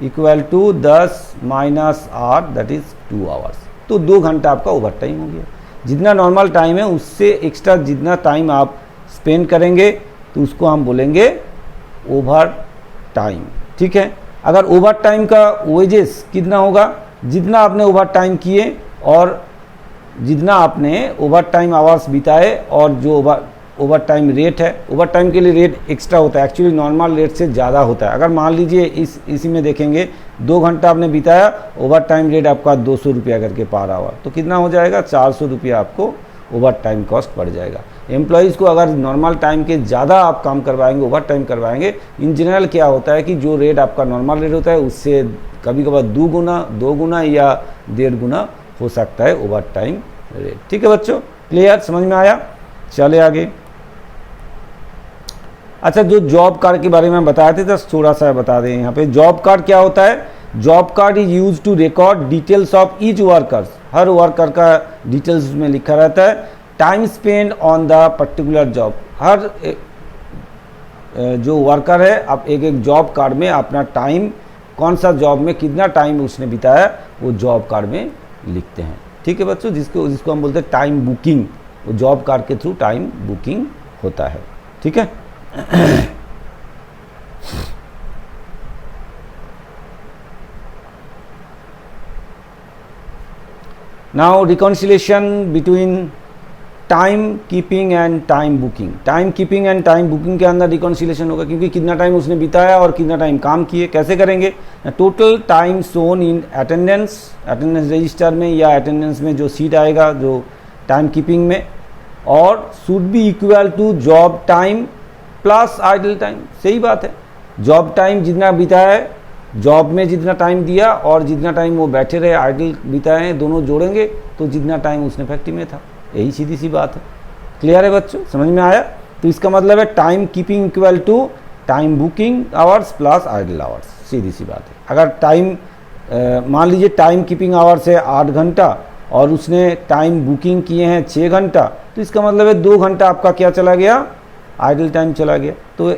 equal to 10 minus 8, that is 2 hours. तो 2 घंटा आपका ओवर टाइम हो गया। जितना नॉर्मल टाइम है उससे एक्स्ट्रा जितना टाइम आप स्पेंड करेंगे तो उसको हम बोलेंगे ओवर टाइम, ठीक है। अगर ओवर टाइम का वेजेस कितना होगा, जितना आपने ओवर टाइम किए और जितना आपने ओवर टाइम आवर्स बिताए, और जो ओवर टाइम रेट है, ओवर टाइम के लिए रेट एक्स्ट्रा होता है, एक्चुअली नॉर्मल रेट से ज़्यादा होता है। अगर मान लीजिए इसी में देखेंगे 2 घंटा आपने बिताया, ओवर टाइम रेट आपका 200 रुपया करके पर आवर, तो कितना हो जाएगा, 400 रुपया आपको ओवर टाइम कॉस्ट पड़ जाएगा। एम्प्लॉयज़ को अगर नॉर्मल टाइम के ज़्यादा आप काम करवाएंगे, ओवर टाइम करवाएंगे, इन जनरल क्या होता है कि जो रेट आपका नॉर्मल रेट होता है उससे कभी कभार 2 गुना या 1.5 गुना हो सकता है ओवर टाइम रेट, ठीक है बच्चों, क्लियर, समझ में आया। चले आगे। अच्छा, जो जॉब कार्ड के बारे में बताए थे, तो थोड़ा सा बता दें यहाँ पे। जॉब कार्ड क्या होता है, job card is use to record details of each workers, हर वर्कर का डिटेल्स में लिखा रहता है। Time spend on the particular job, हर जो वर्कर है आप एक जॉब कार्ड में अपना टाइम, कौन सा जॉब में कितना टाइम उसने बिताया, वो जॉब कार्ड में लिखते हैं, ठीक है बच्चों, जिसको हम बोलते हैं टाइम बुकिंग। वो जॉब कार्ड के थ्रू टाइम बुकिंग होता है, ठीक है। Now reconciliation between time keeping and time booking. Time keeping and time booking के अंदर रिकॉन्सिलेशन होगा, क्योंकि कितना टाइम उसने बिताया और कितना टाइम काम किए। कैसे करेंगे, total time shown in attendance register में या अटेंडेंस में जो सीट आएगा जो टाइम कीपिंग में, और should be equal to job time plus idle time. सही बात है, जॉब टाइम जितना बिताया है जॉब में जितना टाइम दिया और जितना टाइम वो बैठे रहे आइडल बिताए हैं, दोनों जोड़ेंगे तो जितना टाइम उसने फैक्ट्री में था। यही सीधी सी बात है। क्लियर है बच्चों, समझ में आया? तो इसका मतलब है time keeping equal to time booking hours plus idle hours, सीधी सी बात है। अगर टाइम मान लीजिए टाइम कीपिंग आवर्स है 8 घंटा और उसने टाइम बुकिंग किए हैं 6 घंटा, तो इसका मतलब है 2 घंटा आपका क्या चला गया, आइडल टाइम चला गया। तो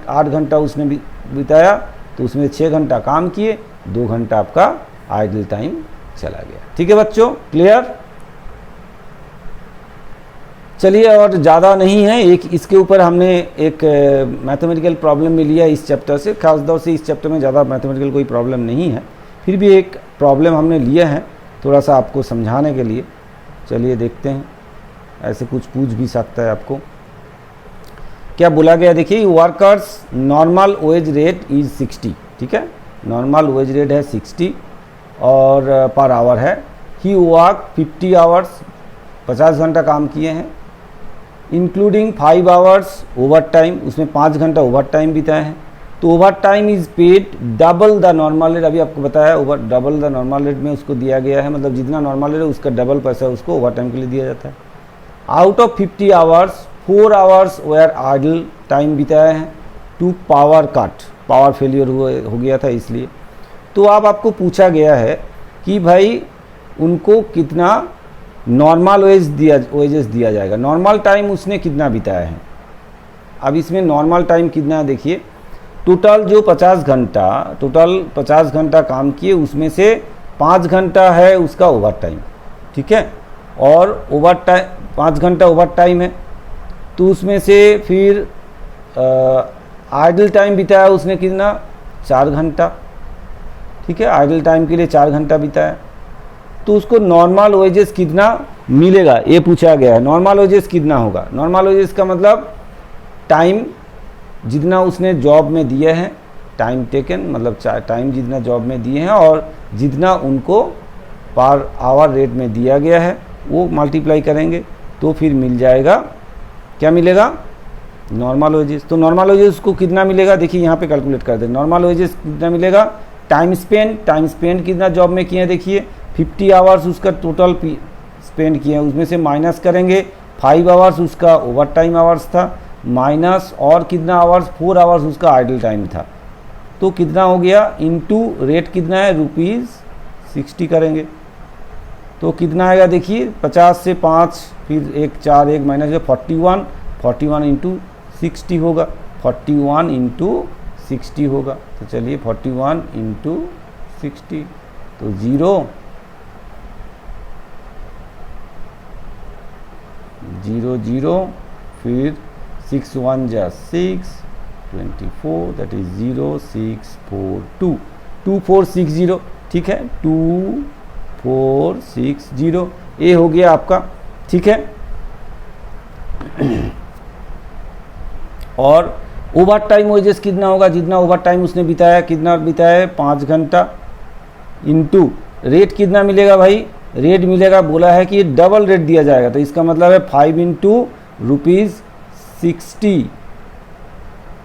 8 घंटा उसने बिताया तो उसमें 6 घंटा काम किए, 2 घंटा आपका आइडल टाइम चला गया। ठीक है बच्चों, क्लियर? चलिए, और ज़्यादा नहीं है, एक इसके ऊपर हमने एक मैथमेटिकल प्रॉब्लम में लिया इस चैप्टर से। खास तौर से इस चैप्टर में ज़्यादा मैथमेटिकल कोई प्रॉब्लम नहीं है, फिर भी एक प्रॉब्लम हमने लिया है थोड़ा सा आपको समझाने के लिए। चलिए देखते हैं, ऐसे कुछ पूछ भी सकता है आपको। क्या बोला गया देखिए, workers normal wage rate is 60। ठीक है, नॉर्मल वेज रेट है 60 और पर आवर है। ही वर्क 50 आवर्स, 50 घंटा काम किए हैं, इंक्लूडिंग 5 आवर्स ओवर टाइम, उसमें 5 घंटा ओवर टाइम बिताए हैं। तो over time is paid double the normal rate, अभी आपको बताया over double the normal rate में उसको दिया गया है, मतलब जितना नॉर्मल रेट है उसका डबल पैसा उसको ओवर टाइम के लिए दिया जाता है। Out of 50 hours 4 hours where idle time बिताया है to power cut, power failure हो गया था इसलिए। तो अब आपको पूछा गया है कि भाई उनको कितना नॉर्मल वेजेस दिया जाएगा, नॉर्मल टाइम उसने कितना बिताया है। अब इसमें नॉर्मल टाइम कितना है देखिए, टोटल जो 50 घंटा काम किए उसमें से 5 घंटा है उसका ओवर टाइम। ठीक है, और ओवर टाइम 5 घंटा ओवर टाइम है, तो उसमें से फिर आइडल टाइम बिताया उसने कितना, 4 घंटा। ठीक है, आइडल टाइम के लिए 4 घंटा बिताया, तो उसको नॉर्मल वेजेस कितना मिलेगा ये पूछा गया है। नॉर्मल वेजेस कितना होगा, नॉर्मल वेजेस का मतलब टाइम जितना उसने जॉब में दिए हैं, टाइम टेकन मतलब टाइम जितना जॉब में दिए हैं और जितना उनको पर आवर रेट में दिया गया है वो मल्टीप्लाई करेंगे तो फिर मिल जाएगा, क्या मिलेगा, नॉर्मल वेजेस। तो नॉर्मल वेजेस को कितना मिलेगा देखिए यहाँ पे कैलकुलेट कर दें। नॉर्मल वेजेस कितना मिलेगा, टाइम स्पेंड कितना जॉब में किए हैं देखिए, 50 आवर्स उसका टोटल स्पेंड किए हैं, उसमें से माइनस करेंगे 5 आवर्स उसका ओवर टाइम आवर्स था, माइनस और कितना आवर्स, 4 आवर्स उसका आइडल टाइम था। तो कितना हो गया, इनटू रेट कितना है ₹60 करेंगे तो कितना आएगा देखिए, 50 से 5 फिर 1 4 1 माइनस 41 इंटू 60 होगा, 41 इंटू 60 होगा। तो चलिए 41 इंटू 60 तो 0 0 0 फिर 6 1 जा 6 24 दैट इज 0642 2460। ठीक है, 2460 ये हो गया आपका। ठीक है, और ओवर टाइम वेजेस कितना होगा, जितना ओवर टाइम उसने बिताया, कितना बिताया है 5 घंटा, इंटू रेट कितना मिलेगा भाई, रेट मिलेगा, बोला है कि डबल रेट दिया जाएगा, तो इसका मतलब है 5 into ₹60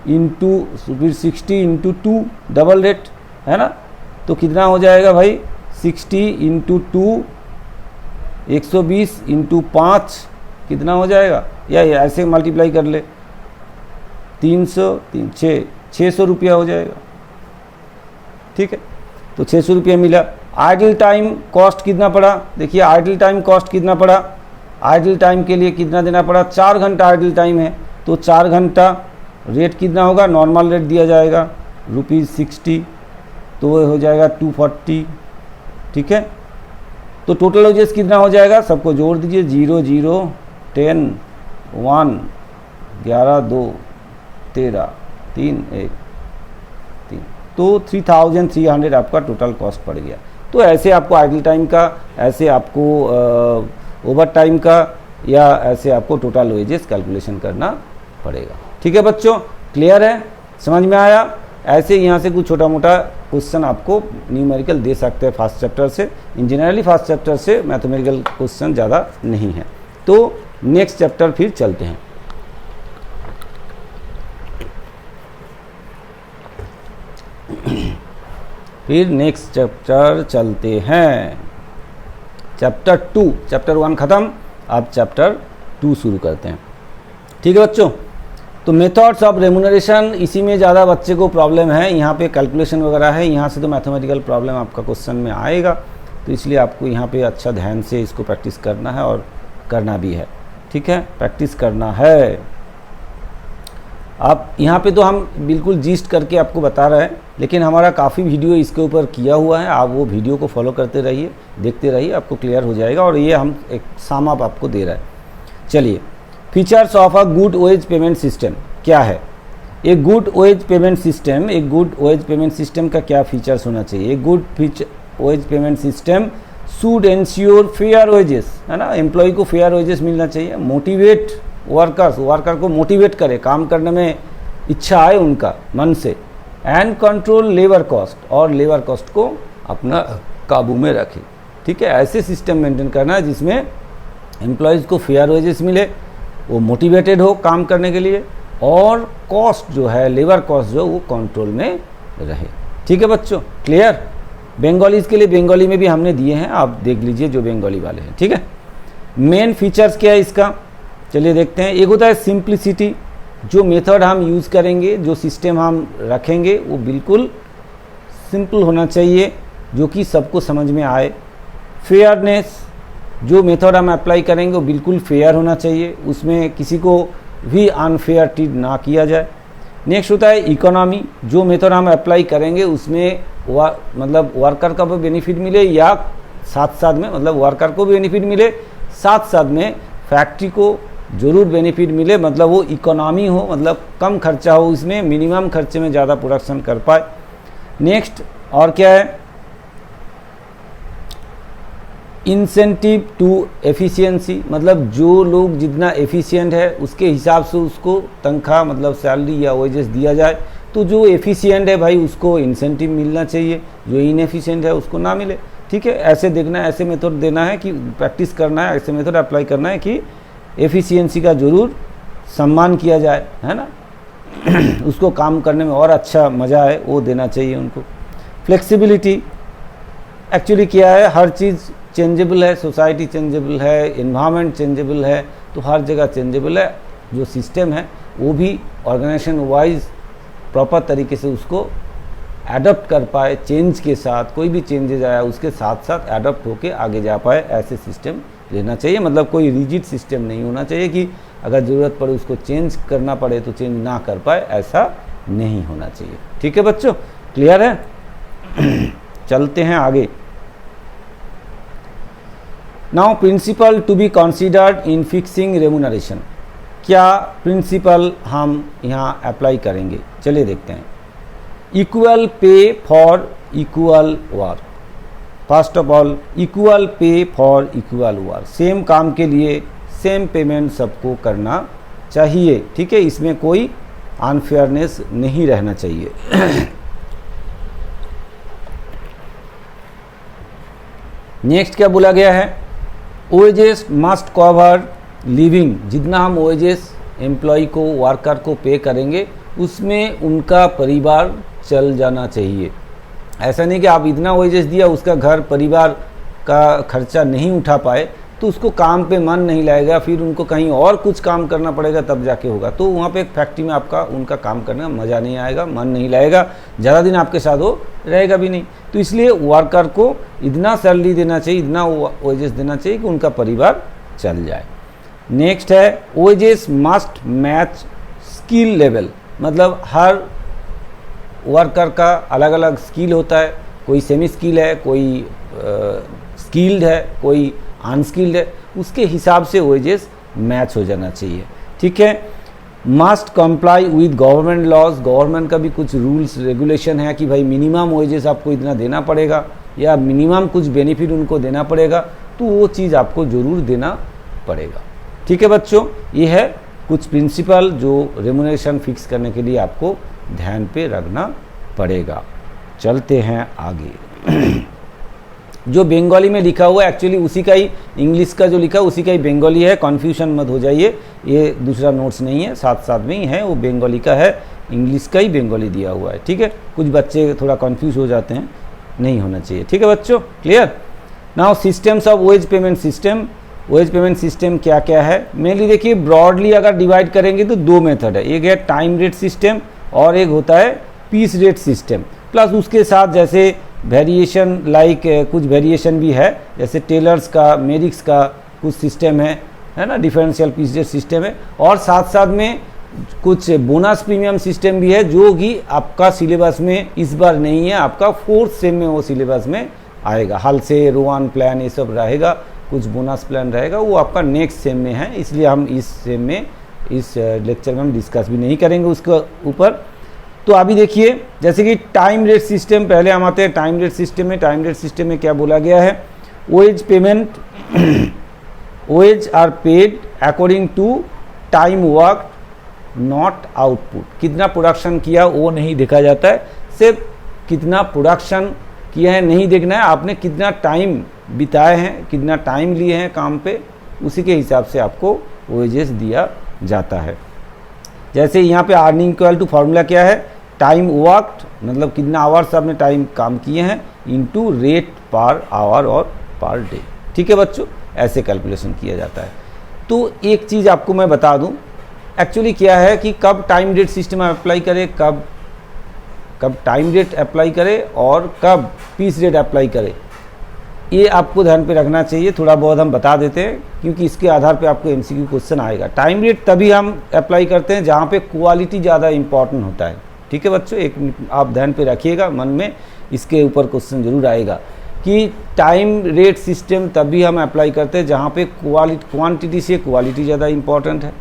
into ₹60 into 2 double rate है ना। तो कितना हो जाएगा भाई, 60 इंटू 2 120 इंटू 5 कितना हो जाएगा, या ऐसे मल्टीप्लाई कर ले, 600 रुपया हो जाएगा। ठीक है, तो 600 रुपया मिला। आइडल टाइम कॉस्ट कितना पड़ा देखिए, आइडल टाइम कॉस्ट कितना पड़ा, आइडल टाइम के लिए कितना देना पड़ा, 4 घंटा आइडल टाइम है तो 4 घंटा रेट कितना होगा, नॉर्मल रेट दिया जाएगा ₹60 तो वो हो जाएगा 240। ठीक है, तो टोटल वेजेस कितना हो जाएगा, सबको जोड़ दीजिए, 0 0 10 1 11 2 13 3 1 3 तो 3300 आपका टोटल कॉस्ट पड़ गया। तो ऐसे आपको आइडल टाइम का, ऐसे आपको ओवर टाइम का, या ऐसे आपको टोटल वेजेस कैलकुलेशन करना पड़ेगा। ठीक है बच्चों, क्लियर है, समझ में आया। ऐसे यहाँ से कुछ छोटा मोटा क्वेश्चन आपको न्यूमेरिकल दे सकते हैं फर्स्ट चैप्टर से। इन जनरली फर्स्ट चैप्टर से मैथमेटिकल क्वेश्चन ज़्यादा नहीं है। तो नेक्स्ट चैप्टर फिर चलते हैं। फिर नेक्स्ट चैप्टर चलते हैं, चैप्टर 2। चैप्टर 1 ख़त्म, अब चैप्टर 2 शुरू करते हैं। ठीक है बच्चों, तो मेथड्स ऑफ रेमुनरेशन, इसी में ज़्यादा बच्चे को प्रॉब्लम है। यहाँ पे कैलकुलेशन वगैरह है, यहाँ से तो मैथमेटिकल प्रॉब्लम आपका क्वेश्चन में आएगा, तो इसलिए आपको यहाँ पे अच्छा ध्यान से इसको प्रैक्टिस करना है और करना भी है। ठीक है, प्रैक्टिस करना है। आप यहाँ पे तो हम बिल्कुल जीस्ट करके आपको बता रहे हैं, लेकिन हमारा काफ़ी वीडियो इसके ऊपर किया हुआ है। आप वो वीडियो को फॉलो करते रहिए, देखते रहिए, आपको क्लियर हो जाएगा। और ये हम एक सम अप आपको दे रहे हैं। चलिए, features of a good wage payment system क्या है? एक गुड वेज पेमेंट सिस्टम, एक गुड वेज पेमेंट सिस्टम का क्या फीचर्स होना चाहिए? एक good wage payment system should ensure fair wages, है ना, एम्प्लॉय को फेयर वेजेस मिलना चाहिए। मोटिवेट वर्कर्स, वर्कर को मोटिवेट करे, काम करने में इच्छा आए उनका मन से। एंड कंट्रोल लेबर कॉस्ट, और लेबर कॉस्ट को अपना काबू में रखे। ठीक है, ऐसे सिस्टम मेंटेन करना है जिसमें एम्प्लॉयज़ को फेयर वेजेस मिले, वो मोटिवेटेड हो काम करने के लिए, और कॉस्ट जो है, लेबर कॉस्ट जो, वो कंट्रोल में रहे। ठीक है बच्चों, क्लियर? बंगालीज़ के लिए बंगाली में भी हमने दिए हैं, आप देख लीजिए जो बंगाली वाले हैं। ठीक है, मेन फीचर्स क्या है इसका, चलिए देखते हैं। एक होता है सिंप्लिसिटी, जो मेथड हम यूज़ करेंगे, जो सिस्टम हम रखेंगे, वो बिल्कुल सिंपल होना चाहिए, जो कि सबको समझ में आए। फेयरनेस, जो मेथड हम अप्लाई करेंगे वो बिल्कुल फेयर होना चाहिए, उसमें किसी को भी अनफेयर ट्रीट ना किया जाए। नेक्स्ट होता है इकोनॉमी, जो मेथड हम अप्लाई करेंगे उसमें मतलब वर्कर का भी बेनिफिट मिले, या साथ साथ में मतलब वर्कर को भी बेनिफिट मिले, साथ साथ में फैक्ट्री को ज़रूर बेनिफिट मिले, मतलब वो इकोनॉमी हो, मतलब कम खर्चा हो, इसमें मिनिमम खर्चे में ज़्यादा प्रोडक्शन कर पाए। नेक्स्ट और क्या है, इंसेंटिव टू एफिशिएंसी, मतलब जो लोग जितना एफिशिएंट है उसके हिसाब से उसको तनख्वाह मतलब सैलरी या वेजेस दिया जाए। तो जो एफिशिएंट है भाई उसको इंसेंटिव मिलना चाहिए, जो इनएफिशिएंट है उसको ना मिले। ठीक है, ऐसे देखना है, ऐसे मेथड देना है कि प्रैक्टिस करना है, ऐसे मेथड अप्लाई करना है कि एफिशिएंसी का ज़रूर सम्मान किया जाए, है ना उसको काम करने में और अच्छा मज़ा आए, वो देना चाहिए उनको। फ्लेक्सिबिलिटी, एक्चुअली क्या है, हर चीज़ चेंजेबल है, सोसाइटी चेंजेबल है, इन्वायरमेंट चेंजेबल है, तो हर जगह चेंजेबल है। जो सिस्टम है वो भी ऑर्गेनाइजेशन वाइज प्रॉपर तरीके से उसको एडप्ट कर पाए, चेंज के साथ, कोई भी चेंजेज आया उसके साथ साथ एडप्ट होके आगे जा पाए, ऐसे सिस्टम लेना चाहिए। मतलब कोई रिजिड सिस्टम नहीं होना चाहिए कि अगर ज़रूरत पड़े उसको चेंज करना पड़े तो चेंज ना कर पाए, ऐसा नहीं होना चाहिए। ठीक है बच्चों, क्लियर है? चलते हैं आगे। Now principle to be considered in fixing remuneration, क्या प्रिंसिपल हम यहाँ अप्लाई करेंगे, चलिए देखते हैं। Equal pay for equal work, first of all equal pay for equal work, same काम के लिए सेम पेमेंट सबको करना चाहिए। ठीक है, इसमें कोई अनफेयरनेस नहीं रहना चाहिए। नेक्स्ट क्या बोला गया है, वेजेस मस्ट कवर लिविंग, जितना हम वेजेस एम्प्लॉय को, वर्कर को पे करेंगे उसमें उनका परिवार चल जाना चाहिए। ऐसा नहीं कि आप इतना वेजेस दिया, उसका घर परिवार का खर्चा नहीं उठा पाए तो उसको काम पे मन नहीं लगेगा, फिर उनको कहीं और कुछ काम करना पड़ेगा तब जाके होगा, तो वहाँ पे एक फैक्ट्री में आपका उनका काम करने में मज़ा नहीं आएगा, मन नहीं लगेगा, ज़्यादा दिन आपके साथ वो रहेगा भी नहीं। तो इसलिए वर्कर को इतना सैलरी देना चाहिए, इतना वेजेस देना चाहिए कि उनका परिवार चल जाए। नेक्स्ट है wages must match skill level, मतलब हर वर्कर का अलग अलग स्किल होता है, कोई सेमी स्किल है, कोई स्किल्ड है, कोई अनस्किल्ड है, उसके हिसाब से वेजेस मैच हो जाना चाहिए। ठीक है, must comply with government laws, government का भी कुछ रूल्स रेगुलेशन है कि भाई मिनिमम वेजेस आपको इतना देना पड़ेगा या मिनिमम कुछ बेनिफिट उनको देना पड़ेगा, तो वो चीज़ आपको ज़रूर देना पड़ेगा। ठीक है बच्चों, ये है कुछ प्रिंसिपल जो रेमुनरेशन फिक्स करने के लिए आपको ध्यान पे रखना पड़ेगा। चलते हैं आगे। जो बंगाली में लिखा हुआ है एक्चुअली उसी का ही, इंग्लिश का जो लिखा है उसी का ही बंगाली है, कन्फ्यूजन मत हो जाइए, ये दूसरा नोट्स नहीं है, साथ साथ में ही है, वो बंगाली का है, इंग्लिश का ही बंगाली दिया हुआ है। ठीक है, कुछ बच्चे थोड़ा कंफ्यूज हो जाते हैं, नहीं होना चाहिए। ठीक है बच्चों, clear. Now systems of wage payment system. Wage payment system क्या क्या है, मेनली देखिए ब्रॉडली अगर डिवाइड करेंगे तो दो मेथड है, एक है टाइम रेट सिस्टम और एक होता है पीस रेट सिस्टम। प्लस उसके साथ जैसे वेरिएशन लाइक कुछ वेरिएशन भी है, जैसे टेलर्स का, मेरिक्स का कुछ सिस्टम है ना, डिफरेंशियल पीस रेट सिस्टम है। और साथ साथ में कुछ बोनस प्रीमियम सिस्टम भी है जो कि आपका सिलेबस में इस बार नहीं है, आपका फोर्थ सेम में वो सिलेबस में आएगा। हल से रोवान प्लान ये सब रहेगा, कुछ बोनस प्लान रहेगा, वो आपका नेक्स्ट सेम में है, इसलिए हम इस सेम में इस लेक्चर में हम डिस्कस भी नहीं करेंगे उसके ऊपर। तो अभी देखिए जैसे कि टाइम रेट सिस्टम, पहले हम आते हैं टाइम रेट सिस्टम में। टाइम रेट सिस्टम में क्या बोला गया है, wage payment, wage are paid according to time work not output. कितना प्रोडक्शन किया वो नहीं देखा जाता है, सिर्फ कितना प्रोडक्शन किया है नहीं देखना है, आपने कितना टाइम बिताए हैं, कितना टाइम लिए हैं काम पे, उसी के हिसाब से आपको वेजेस दिया जाता है। जैसे यहाँ पे अर्निंग इक्वल टू फार्मूला क्या है, टाइम वर्कड मतलब कितना आवर्स आपने टाइम काम किए हैं इनटू रेट पर आवर और पर डे। ठीक है बच्चों, ऐसे कैलकुलेशन किया जाता है। तो एक चीज़ आपको मैं बता दूं, एक्चुअली क्या है कि कब टाइम रेट सिस्टम अप्लाई करें, कब टाइम रेट अप्लाई करें और कब पीस रेट अप्लाई करें, ये आपको ध्यान पे रखना चाहिए। थोड़ा बहुत हम बता देते हैं क्योंकि इसके आधार पे आपको एमसीक्यू क्वेश्चन आएगा। टाइम रेट तभी हम अप्लाई करते हैं जहाँ पे क्वालिटी ज़्यादा इंपॉर्टेंट होता है। ठीक है बच्चों, एक आप ध्यान पे रखिएगा, मन में इसके ऊपर क्वेश्चन जरूर आएगा कि टाइम रेट सिस्टम तभी हम अप्लाई करते हैं जहाँ पे क्वांटिटी से क्वालिटी ज़्यादा इंपॉर्टेंट है।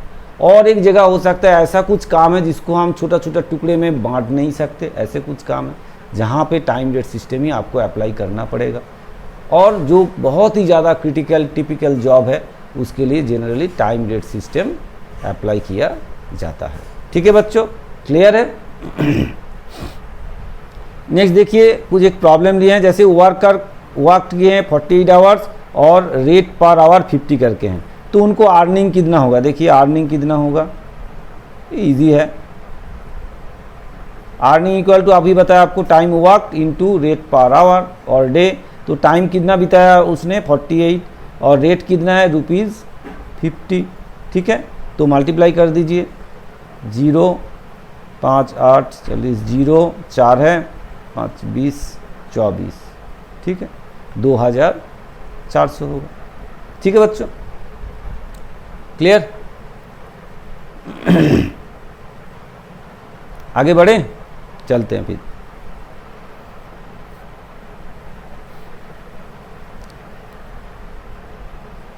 और एक जगह हो सकता है ऐसा कुछ काम है जिसको हम छोटा छोटा टुकड़े में बांट नहीं सकते, ऐसे कुछ काम है जहाँ पे टाइम रेट सिस्टम ही आपको अप्लाई करना पड़ेगा। और जो बहुत ही ज़्यादा क्रिटिकल टिपिकल जॉब है उसके लिए generally time rate system apply किया जाता है। ठीक है बच्चों, क्लियर है। नेक्स्ट देखिए कुछ एक प्रॉब्लम लिए हैं, जैसे वर्क किए हैं 48 आवर्स और रेट पर आवर 50 करके हैं, तो उनको अर्निंग कितना होगा। देखिए अर्निंग कितना होगा, इजी है। अर्निंग इक्वल टू अभी बताया आपको टाइम वर्क इनटू रेट पर आवर और डे। तो टाइम कितना बिताया उसने 48 और रेट कितना है ₹50। ठीक है, तो मल्टीप्लाई कर दीजिए, 0 5 8 40 0 4 है 5 20 24। ठीक है, 2400 होगा। ठीक है बच्चों, क्लियर। आगे बढ़े, चलते हैं फिर।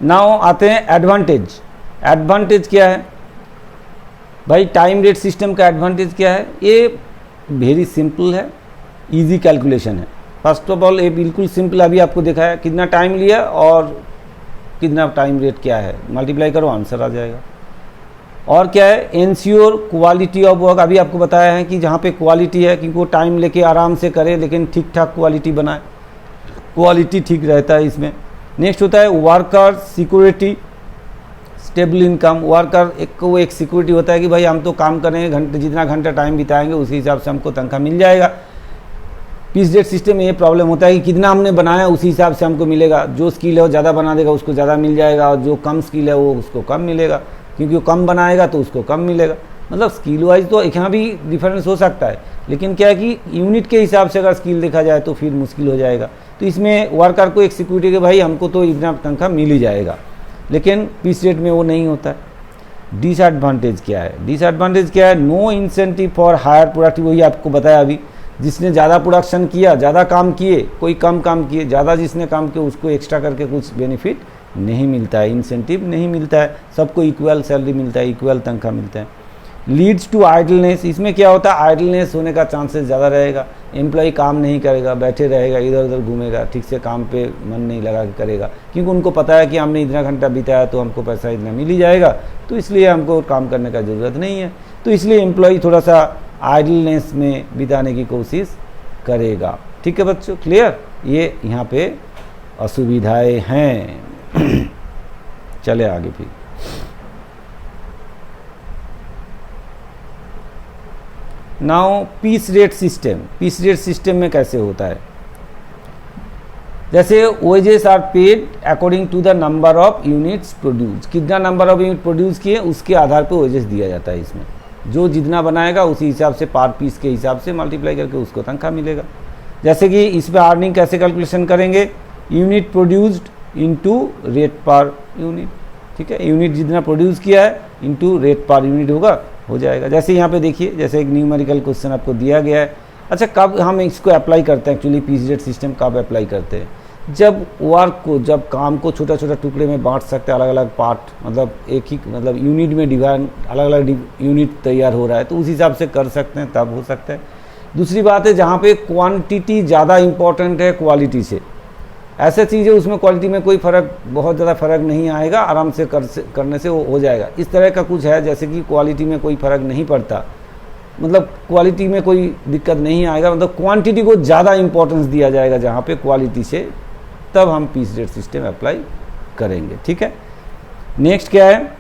नाउ आते हैं एडवांटेज। एडवांटेज क्या है भाई, टाइम रेट सिस्टम का एडवांटेज क्या है, ये वेरी सिंपल है, इजी कैलकुलेशन है। फर्स्ट ऑफ ऑल ये बिल्कुल सिंपल, अभी आपको दिखाया कितना टाइम लिया और कितना टाइम रेट क्या है, मल्टीप्लाई करो आंसर आ जाएगा। और क्या है, इंश्योर क्वालिटी ऑफ वर्क, अभी आपको बताया है कि जहाँ पे क्वालिटी है कि वो टाइम लेके आराम से करे लेकिन ठीक ठाक क्वालिटी बनाए, क्वालिटी ठीक रहता है इसमें। नेक्स्ट होता है worker security, stable income. Worker एक सिक्योरिटी होता है कि भाई हम तो काम करेंगे, घंटे जितना घंटा टाइम बिताएंगे उसी हिसाब से हमको तनख्वाह मिल जाएगा। पीस रेट सिस्टम में ये प्रॉब्लम होता है कि कितना हमने बनाया उसी हिसाब से हमको मिलेगा, जो स्किल है वो ज़्यादा बना देगा उसको ज़्यादा मिल जाएगा, और जो कम स्किल है वो उसको कम मिलेगा, क्योंकि वो कम बनाएगा तो उसको कम मिलेगा। मतलब स्किल वाइज तो यहाँ भी डिफरेंस हो सकता है, लेकिन क्या है कि यूनिट के हिसाब से अगर स्किल देखा जाए तो फिर मुश्किल हो जाएगा। तो इसमें वर्कर को एक सिक्योरिटी के भाई हमको तो इतना तनख्वाह मिल ही जाएगा, लेकिन पीस रेट में वो नहीं होता है। डिसएडवांटेज क्या है, डिसएडवांटेज क्या है, no incentive for higher productive. वही आपको बताया अभी, जिसने ज़्यादा प्रोडक्शन किया, ज़्यादा काम किए, कोई कम काम किए, ज़्यादा जिसने काम किया उसको एक्स्ट्रा करके कुछ बेनिफिट नहीं मिलता है, इंसेंटिव नहीं मिलता है, सबको इक्वल सैलरी मिलता है, इक्वल तनख्वाह मिलता है। लीड्स टू आइडलनेस, इसमें क्या होता है, आइडलनेस होने का चांसेस ज़्यादा रहेगा। एम्प्लॉय काम नहीं करेगा, बैठे रहेगा, इधर उधर घूमेगा, ठीक से काम पे मन नहीं लगा के करेगा, क्योंकि उनको पता है कि हमने इतना घंटा बिताया तो हमको पैसा इतना मिल ही जाएगा, तो इसलिए हमको काम करने का ज़रूरत नहीं है। तो इसलिए एम्प्लॉय थोड़ा सा आइडलनेस में बिताने की कोशिश करेगा। ठीक है बच्चों, क्लियर। ये यहाँ पे असुविधाएं हैं। चले आगे फिर। Now piece rate system, piece rate system में कैसे होता है, जैसे wages are paid according to the number of units produce, कितना नंबर ऑफ यूनिट प्रोड्यूस किए उसके आधार पे वेजेस दिया जाता है इसमें। जो जितना बनाएगा उसी हिसाब से पर पीस के हिसाब से मल्टीप्लाई करके उसको तनख्वाह मिलेगा। जैसे कि इस पर अर्निंग कैसे कैलकुलेशन करेंगे, unit produced into rate per unit, ठीक है, यूनिट जितना प्रोड्यूस किया है इनटू रेट पर यूनिट होगा, हो जाएगा। जैसे यहाँ पे देखिए, जैसे एक न्यूमेरिकल क्वेश्चन आपको दिया गया है। अच्छा, कब हम इसको अप्लाई करते हैं, एक्चुअली पीस रेट सिस्टम कब अप्लाई करते हैं, जब वर्क को, जब काम को छोटा छोटा टुकड़े में बांट सकते हैं, अलग अलग पार्ट, मतलब एक ही मतलब यूनिट में डिवाइड, अलग अलग यूनिट तैयार हो रहा है तो उस हिसाब से कर सकते हैं, तब हो सकता है। दूसरी बात है जहाँ पे क्वांटिटी ज़्यादा इंपॉर्टेंट है क्वालिटी से, ऐसे चीज़ें उसमें क्वालिटी में कोई फ़र्क, बहुत ज़्यादा फ़र्क नहीं आएगा, आराम से करने से वो हो जाएगा। इस तरह का कुछ है, जैसे कि क्वालिटी में कोई फ़र्क नहीं पड़ता, मतलब क्वालिटी में कोई दिक्कत नहीं आएगा, मतलब क्वांटिटी को ज़्यादा इंपॉर्टेंस दिया जाएगा जहाँ पे क्वालिटी से, तब हम पीस रेट सिस्टम अप्लाई करेंगे, ठीक है। नेक्स्ट क्या है,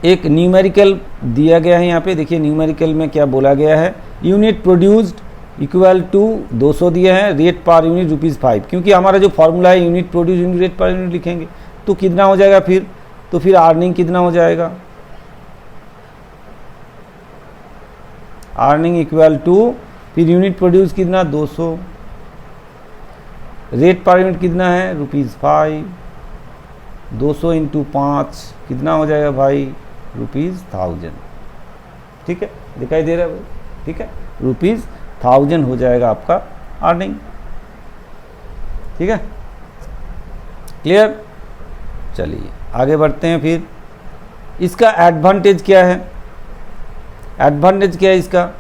एक न्यूमेरिकल दिया गया है यहाँ पे, देखिए न्यूमेरिकल में क्या बोला गया है, यूनिट प्रोड्यूस्ड इक्वल टू 200 दिया है, रेट पर यूनिट ₹5, क्योंकि हमारा जो फॉर्मूला है unit produce unit rate per unit लिखेंगे तो कितना हो जाएगा फिर, तो फिर अर्निंग कितना हो जाएगा, अर्निंग इक्वल टू फिर यूनिट प्रोड्यूस कितना 200, रेट पर यूनिट कितना है ₹5, 200 इंटू 5 कितना हो जाएगा भाई ₹1000, ठीक है, दिखाई दे रहा है भाई, ठीक है, ₹1000 हो जाएगा आपका अर्निंग, ठीक है, क्लियर। चलिए आगे बढ़ते हैं। फिर इसका एडवांटेज क्या है, एडवांटेज क्या है इसका,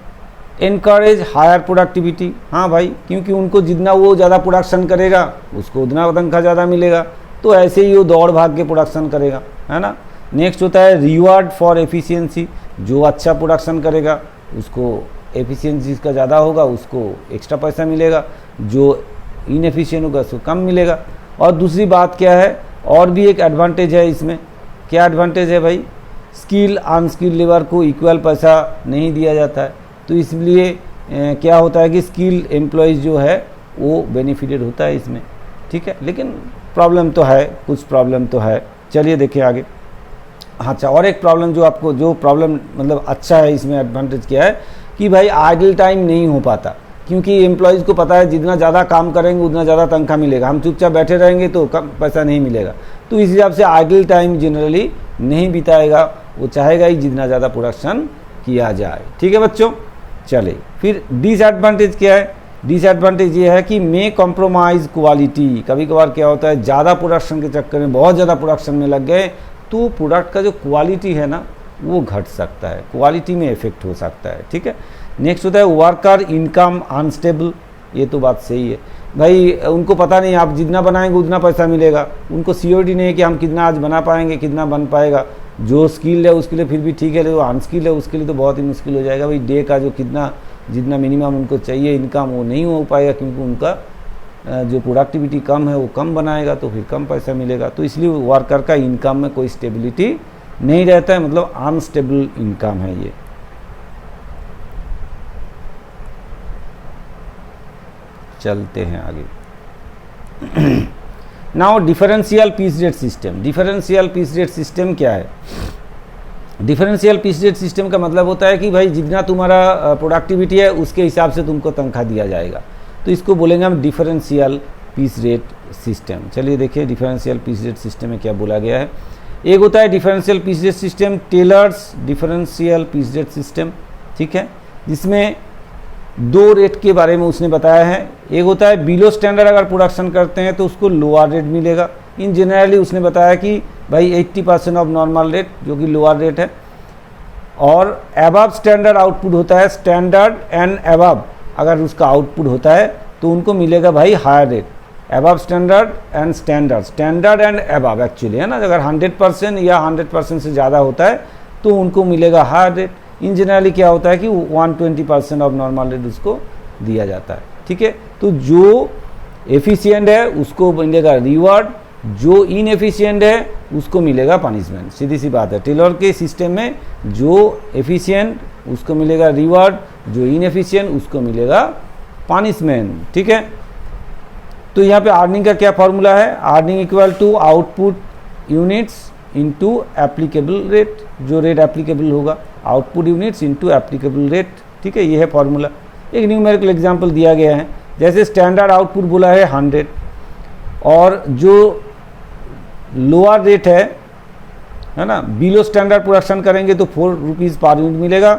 एनकरेज हायर प्रोडक्टिविटी, हाँ भाई, क्योंकि उनको जितना वो ज़्यादा प्रोडक्शन करेगा उसको उतना तनख्वाह ज़्यादा मिलेगा, तो ऐसे ही वो दौड़ भाग के प्रोडक्शन करेगा, है ना। नेक्स्ट होता है रिवार्ड फॉर एफिशिएंसी, जो अच्छा प्रोडक्शन करेगा उसको एफिशिएंसी इसका ज़्यादा होगा, उसको एक्स्ट्रा पैसा मिलेगा, जो इनएफिशिएंट होगा उसको कम मिलेगा। और दूसरी बात क्या है, और भी एक एडवांटेज है इसमें, क्या एडवांटेज है भाई, स्किल अनस्किल लेबर को इक्वल पैसा नहीं दिया जाता है, तो इसलिए क्या होता है कि स्किल एम्प्लॉयज़ जो है वो बेनिफिटेड होता है इसमें, ठीक है। लेकिन प्रॉब्लम तो है, कुछ प्रॉब्लम तो है, चलिए देखिए आगे। अच्छा, और एक प्रॉब्लम जो आपको, जो प्रॉब्लम मतलब अच्छा है इसमें, एडवांटेज क्या है कि भाई आइडल टाइम नहीं हो पाता, क्योंकि एम्प्लॉयज़ को पता है जितना ज़्यादा काम करेंगे उतना ज़्यादा तनख्वाह मिलेगा, हम चुपचाप बैठे रहेंगे तो कम पैसा नहीं मिलेगा, तो इस हिसाब से आइडल टाइम जनरली नहीं बिताएगा, वो चाहेगा ही जितना ज़्यादा प्रोडक्शन किया जाए, ठीक है बच्चों। चले फिर डिसएडवांटेज क्या है, डिसएडवांटेज ये है कि मे कॉम्प्रोमाइज़ क्वालिटी, कभी कभार क्या होता है ज़्यादा प्रोडक्शन के चक्कर में, बहुत ज़्यादा प्रोडक्शन में लग गए तो प्रोडक्ट का जो क्वालिटी है ना वो घट सकता है, क्वालिटी में इफेक्ट हो सकता है, ठीक है। नेक्स्ट होता है वर्कर इनकम अनस्टेबल, ये तो बात सही है भाई, उनको पता नहीं आप जितना बनाएंगे उतना पैसा मिलेगा, उनको सियोरिटी नहीं है कि हम कितना आज बना पाएंगे, कितना बन पाएगा। जो स्किल है उसके लिए फिर भी ठीक है, जो अनस्किल है उसके लिए तो बहुत ही मुश्किल हो जाएगा भाई, डे का जो कितना जितना मिनिमम उनको चाहिए इनकम वो नहीं हो पाएगा, क्योंकि उनका जो प्रोडक्टिविटी कम है वो कम बनाएगा तो फिर कम पैसा मिलेगा, तो इसलिए वर्कर का इनकम में कोई स्टेबिलिटी नहीं रहता है, मतलब अनस्टेबल इनकम है ये। चलते हैं आगे। Now differential piece rate system, differential piece rate system क्या है, डिफरेंशियल पीस रेट सिस्टम का मतलब होता है कि भाई जितना तुम्हारा प्रोडक्टिविटी है उसके हिसाब से तुमको तनख्वाह दिया जाएगा, तो इसको बोलेंगे हम डिफरेंशियल पीस रेट सिस्टम। चलिए देखिए डिफरेंशियल पीस रेट सिस्टम में क्या बोला गया है। एक होता है differential piece rate system, Taylor's differential piece rate system, ठीक है, जिसमें दो रेट के बारे में उसने बताया है। एक होता है बिलो स्टैंडर्ड, अगर प्रोडक्शन करते हैं तो उसको लोअर रेट मिलेगा। इन जनरली उसने बताया कि भाई 80% ऑफ नॉर्मल रेट जो कि लोअर रेट है, और अबव स्टैंडर्ड आउटपुट होता है, स्टैंडर्ड एंड अबव अगर उसका आउटपुट होता है तो उनको मिलेगा भाई higher rate, above standard and standard, standard and above actually है ना, अगर 100% या 100% से ज़्यादा होता है तो उनको मिलेगा हायर रेट। इन जनरली क्या होता है कि 120% ऑफ नॉर्मल रेट उसको दिया जाता है, ठीक है। तो जो एफिशिएंट है उसको मिलेगा रिवार्ड, जो इनएफिशिएंट है उसको मिलेगा पनिशमेंट, सीधी सी बात है। टेलर के सिस्टम में जो एफिशिएंट उसको मिलेगा रिवार्ड, जो इनएफिशिएंट उसको मिलेगा पनिशमेंट, ठीक है। तो यहाँ पे अर्निंग का क्या फॉर्मूला है, earning equal to output units into applicable rate, जो रेट एप्लीकेबल होगा, output units into applicable rate, ठीक है, ये है फॉर्मूला। एक न्यूमेरिकल एग्जांपल दिया गया है, जैसे स्टैंडर्ड आउटपुट बोला है 100 और जो लोअर रेट है ना, बिलो स्टैंडर्ड प्रोडक्शन करेंगे तो 4 रुपीज़ पर यूनिट मिलेगा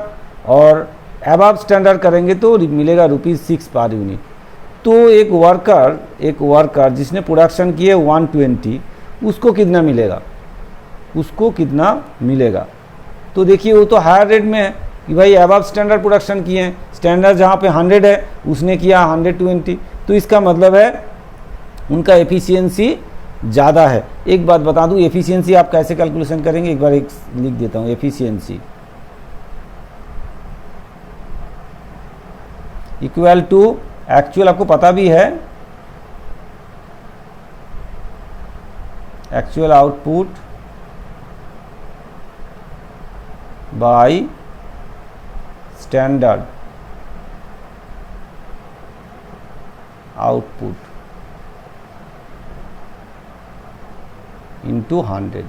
और अबव स्टैंडर्ड करेंगे तो मिलेगा ₹6 पर यूनिट। तो एक वर्कर जिसने प्रोडक्शन किए 120, उसको कितना मिलेगा, तो देखिए वो तो हायर रेट में है कि भाई अबव स्टैंडर्ड प्रोडक्शन किए हैं, स्टैंडर्ड जहाँ पे 100 है उसने किया 120, तो इसका मतलब है उनका एफिशिएंसी ज़्यादा है। एक बात बता दूं, एफिशिएंसी आप कैसे कैलकुलेशन करेंगे, एक बार लिख देता हूँ, एफिशिएंसी इक्वल टू एक्चुअल, आपको पता भी है, actual output by standard output into 100,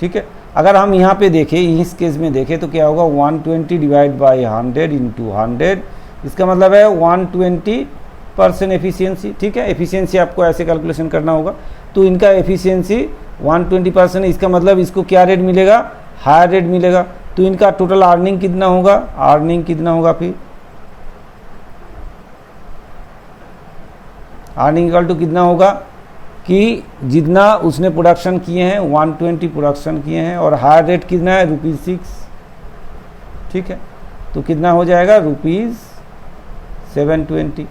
ठीक है। अगर हम यहाँ पे देखें, इस केस में देखें तो क्या होगा, 120 डिवाइड बाई 100 इंटू 100, इसका मतलब है 120% एफिशिएंसी, ठीक है। एफिशिएंसी आपको ऐसे कैलकुलेशन करना होगा, तो इनका एफिशिएंसी 120%, इसका मतलब इसको क्या रेट मिलेगा, हायर रेट मिलेगा। तो इनका टोटल अर्निंग कितना होगा, फिर अर्निंग इक्वल टू कितना होगा कि जितना उसने प्रोडक्शन किए हैं 120 प्रोडक्शन किए हैं और हायर रेट कितना है ₹6, ठीक है। तो कितना हो जाएगा, ₹720,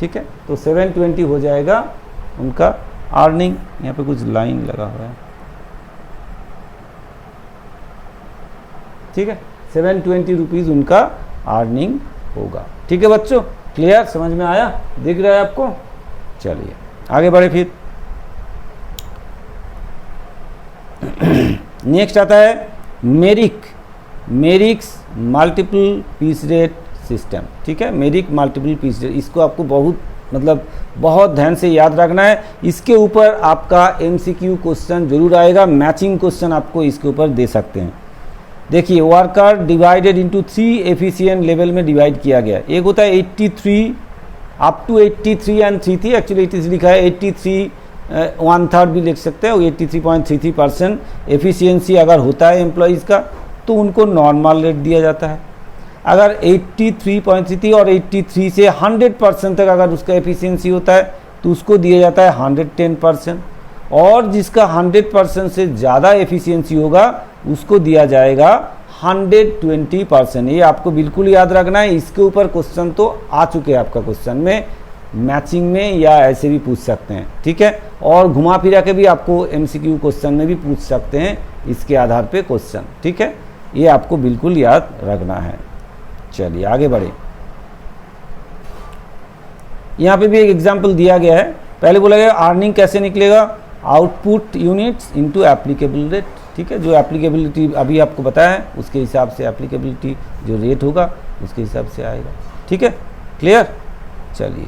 ठीक है। तो 720 हो जाएगा उनका अर्निंग। यहाँ पे कुछ लाइन लगा हुआ है, ठीक है, 720 रुपीज़ उनका अर्निंग होगा, ठीक है बच्चों, क्लियर, समझ में आया, दिख रहा है आपको। चलिए आगे बढ़े फिर। नेक्स्ट आता है मेरिक्स मल्टीपल पीस रेट सिस्टम, ठीक है, मेरिक मल्टीपल पीस रेट, इसको आपको बहुत ध्यान से याद रखना है। इसके ऊपर आपका MCQ क्वेश्चन जरूर आएगा, मैचिंग क्वेश्चन आपको इसके ऊपर दे सकते हैं। देखिए worker divided into 3 efficient level में डिवाइड किया गया, एक होता है 83 अप टू 83 एंड 33, एक्चुअली 83 लिखा है, 83 1/3 भी लिख सकते हैं, 83.33% एफिशिएंसी अगर होता है एम्प्लॉइज़ का तो उनको नॉर्मल रेट दिया जाता है। अगर 83.33 और 83 से 100% तक अगर उसका एफिशिएंसी होता है तो उसको दिया जाता है 110%, और जिसका 100% से ज़्यादा एफिशिएंसी होगा उसको दिया जाएगा 120%। ये आपको बिल्कुल याद रखना है, इसके ऊपर क्वेश्चन तो आ चुके हैं आपका क्वेश्चन में, मैचिंग में या ऐसे भी पूछ सकते हैं, ठीक है, और घुमा फिरा के भी आपको MCQ क्वेश्चन में भी पूछ सकते हैं इसके आधार पे क्वेश्चन, ठीक है, ये आपको बिल्कुल याद रखना है। चलिए आगे बढ़े। यहाँ पे भी एक एग्जाम्पल दिया गया है, पहले बोला गया अर्निंग कैसे निकलेगा, output units into applicable rate, ठीक है, जो एप्लीकेबिलिटी अभी आपको बताया है उसके हिसाब से एप्लीकेबिलिटी जो रेट होगा उसके हिसाब से आएगा, ठीक है, क्लियर। चलिए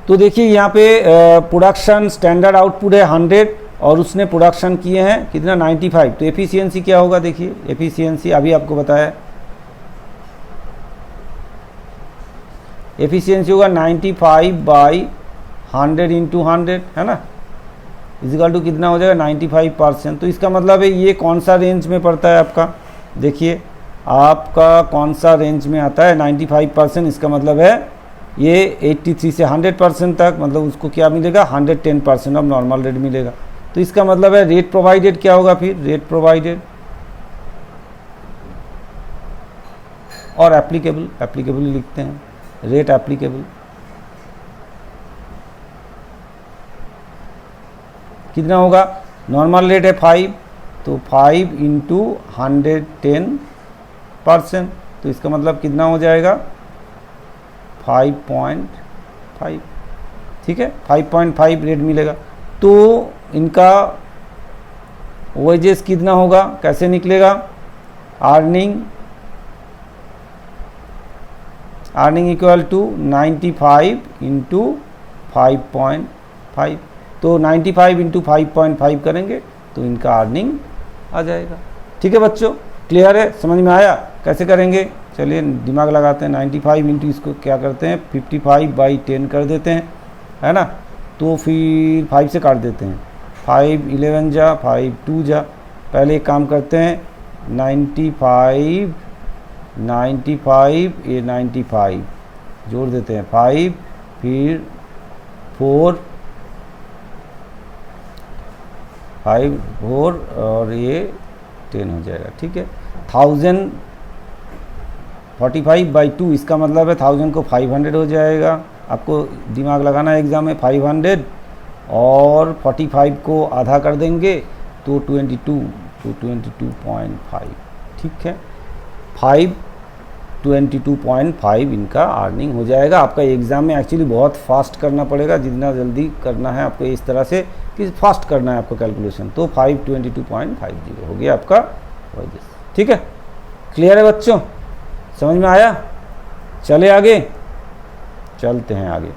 तो देखिए यहाँ पे प्रोडक्शन स्टैंडर्ड आउटपुट है 100 और उसने प्रोडक्शन किए हैं कितना 95, तो एफिशिएंसी क्या होगा, देखिए एफिशिएंसी अभी आपको बताया, एफिशिएंसी होगा 95/100 इंटू 100, है ना, इजिकल टू कितना हो जाएगा 95%। तो इसका मतलब है ये कौन सा रेंज में पड़ता है आपका, देखिए आपका कौन सा रेंज में आता है 95%, इसका मतलब है ये 83 से 100% तक, मतलब उसको क्या मिलेगा 110% ऑफ नॉर्मल रेट मिलेगा। तो इसका मतलब है रेट प्रोवाइडेड क्या होगा, फिर रेट प्रोवाइडेड और एप्लीकेबल लिखते हैं, रेट एप्लीकेबल कितना होगा, नॉर्मल रेट है 5, तो 5 इंटू 110%, तो इसका मतलब कितना हो जाएगा 5.5, ठीक है, 5.5 रेट मिलेगा। तो इनका वेजेस कितना होगा, कैसे निकलेगा, earning earning equal to 95 into 5.5, तो 95 इंटू 5.5 करेंगे तो इनका अर्निंग आ जाएगा। ठीक है बच्चों, क्लियर है, समझ में आया कैसे करेंगे? चलिए दिमाग लगाते हैं। 95 इंटू इसको क्या करते हैं 55/10 कर देते हैं, है ना, तो फिर 5 से काट देते हैं, 5 11 जा, 5 2 जा। पहले एक काम करते हैं 95 ये 95 जोड़ देते हैं, 5 फिर 4 और ये 10 हो जाएगा। ठीक है, 1045/2 इसका मतलब है 1000 को 500 हो जाएगा। आपको दिमाग लगाना है एग्ज़ाम में, 500 और 45 को आधा कर देंगे तो 22.5। ठीक है, 522.5 इनका अर्निंग हो जाएगा। आपका एग्ज़ाम में एक्चुअली बहुत फास्ट करना पड़ेगा, जितना जल्दी करना है आपको इस तरह से कि फास्ट करना है आपको कैलकुलेशन, तो 522.50 हो गया आपका वही। ठीक है, क्लियर है बच्चों, समझ में आया? चले आगे, चलते हैं आगे।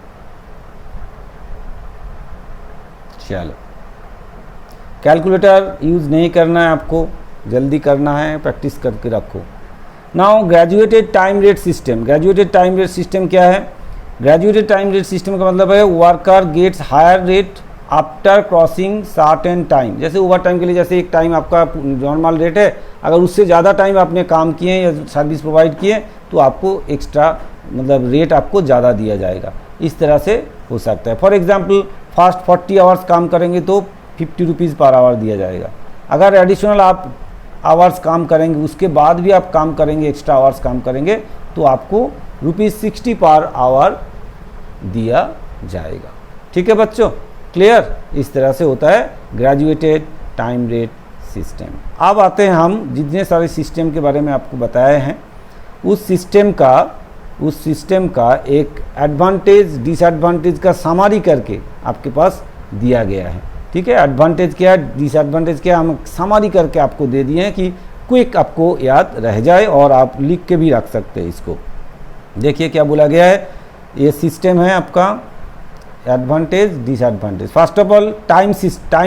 चलो, कैलकुलेटर यूज़ नहीं करना है आपको, जल्दी करना है, प्रैक्टिस करके रखो। Now graduated time rate system. Graduated time rate system क्या है? ग्रेजुएटेड टाइम रेट सिस्टम का मतलब है worker gets higher rate after crossing certain time. जैसे ओवर टाइम के लिए जैसे एक टाइम आपका नॉर्मल रेट है, अगर उससे ज़्यादा टाइम आपने काम किए या सर्विस प्रोवाइड किए तो आपको एक्स्ट्रा मतलब रेट आपको ज़्यादा दिया जाएगा। इस तरह से हो सकता है। फॉर एग्जांपल फास्ट 40 आवर्स काम करेंगे तो 50 रुपीज़ पर आवर दिया जाएगा। अगर एडिशनल आप आवर्स काम करेंगे, उसके बाद भी आप काम करेंगे, एक्स्ट्रा आवर्स काम करेंगे, तो आपको ₹60 पर आवर दिया जाएगा। ठीक है बच्चों, क्लियर? इस तरह से होता है ग्रेजुएटेड टाइम रेट सिस्टम। अब आते हैं हम जितने सारे सिस्टम के बारे में आपको बताए हैं, उस सिस्टम का एक एडवांटेज डिसएडवांटेज का समरी करके आपके पास दिया गया है। ठीक है, एडवांटेज क्या है, डिसएडवांटेज क्या है, हम समरी करके आपको दे दिए हैं कि क्विक आपको याद रह जाए और आप लिख के भी रख सकते हैं इसको। देखिए क्या बोला गया है, ये सिस्टम है आपका advantage disadvantage. First of all time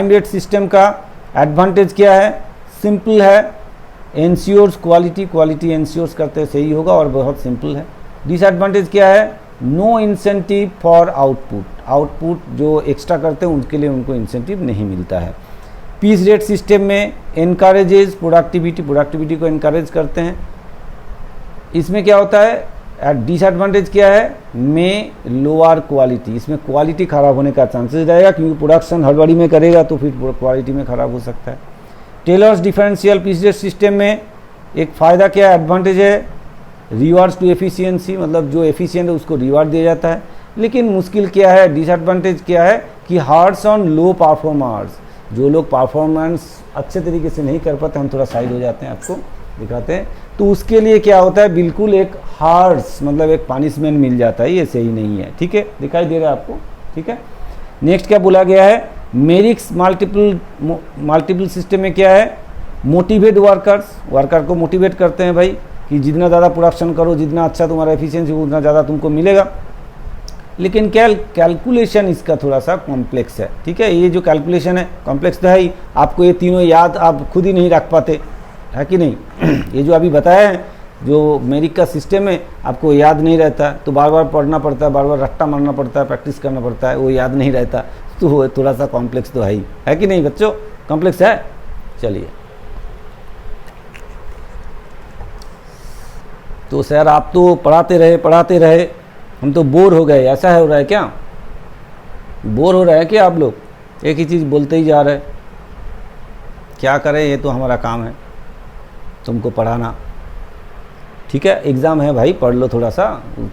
rate system का एडवांटेज क्या है? सिंपल है, एंश्योर्स क्वालिटी एंश्योर्स करते हैं सही होगा और बहुत सिंपल है। डिसएडवांटेज क्या है? नो इंसेंटिव फॉर आउटपुट जो एक्स्ट्रा करते हैं उनके लिए उनको इंसेंटिव नहीं मिलता है। पीस रेट सिस्टम में एनकरेजेज प्रोडक्टिविटी को एनकरेज करते हैं। इसमें क्या होता है, डिसएडवांटेज क्या है? में लोअर क्वालिटी, इसमें क्वालिटी खराब होने का चांसेस रहेगा क्योंकि प्रोडक्शन हड़बड़ी में करेगा तो फिर क्वालिटी में खराब हो सकता है। Taylor's differential piece rate system में एक फ़ायदा क्या है, एडवांटेज है, रिवार्ड्स टू एफिशिएंसी, मतलब जो एफिशिएंट है उसको रिवार्ड दिया जाता है। लेकिन मुश्किल क्या है, डिसएडवांटेज क्या है कि हार्ड्स ऑन लो परफॉर्मर्स, जो लोग परफॉर्मेंस अच्छे तरीके से नहीं कर पाते, हम थोड़ा साइड हो जाते हैं, आपको दिखाते हैं, तो उसके लिए क्या होता है, बिल्कुल एक हार्ड्स मतलब एक पनिशमेंट मिल जाता है, ये सही नहीं है। ठीक है, दिखाई दे रहा है आपको? ठीक है, नेक्स्ट क्या बोला गया है, मेरिक्स मल्टीपल सिस्टम में क्या है, मोटिवेट वर्कर को मोटिवेट करते हैं भाई कि जितना ज़्यादा प्रोडक्शन करो, जितना अच्छा तुम्हारा एफिशिएंसी उतना ज़्यादा तुमको मिलेगा। लेकिन कैलकुलेशन इसका थोड़ा सा कॉम्प्लेक्स है। ठीक है, ये जो कैलकुलेशन है कॉम्प्लेक्स तो है ही, आपको ये तीनों याद आप खुद ही नहीं रख पाते, है कि नहीं? ये जो अभी बताया है, जो मेरिक का सिस्टम है, आपको याद नहीं रहता तो बार बार पढ़ना पड़ता है, बार बार रट्टा मारना पड़ता है, प्रैक्टिस करना पड़ता है, वो याद नहीं रहता, तो थोड़ा सा कॉम्प्लेक्स तो है ही, है कि नहीं बच्चों? कॉम्प्लेक्स है। चलिए, तो सर आप तो पढ़ाते रहे हम तो बोर हो गए, ऐसा हो रहा है क्या? बोर हो रहा है क्या आप लोग? एक ही चीज़ बोलते ही जा रहे, क्या करें, ये तो हमारा काम है तुमको पढ़ाना। ठीक है, एग्ज़ाम है भाई, पढ़ लो थोड़ा सा,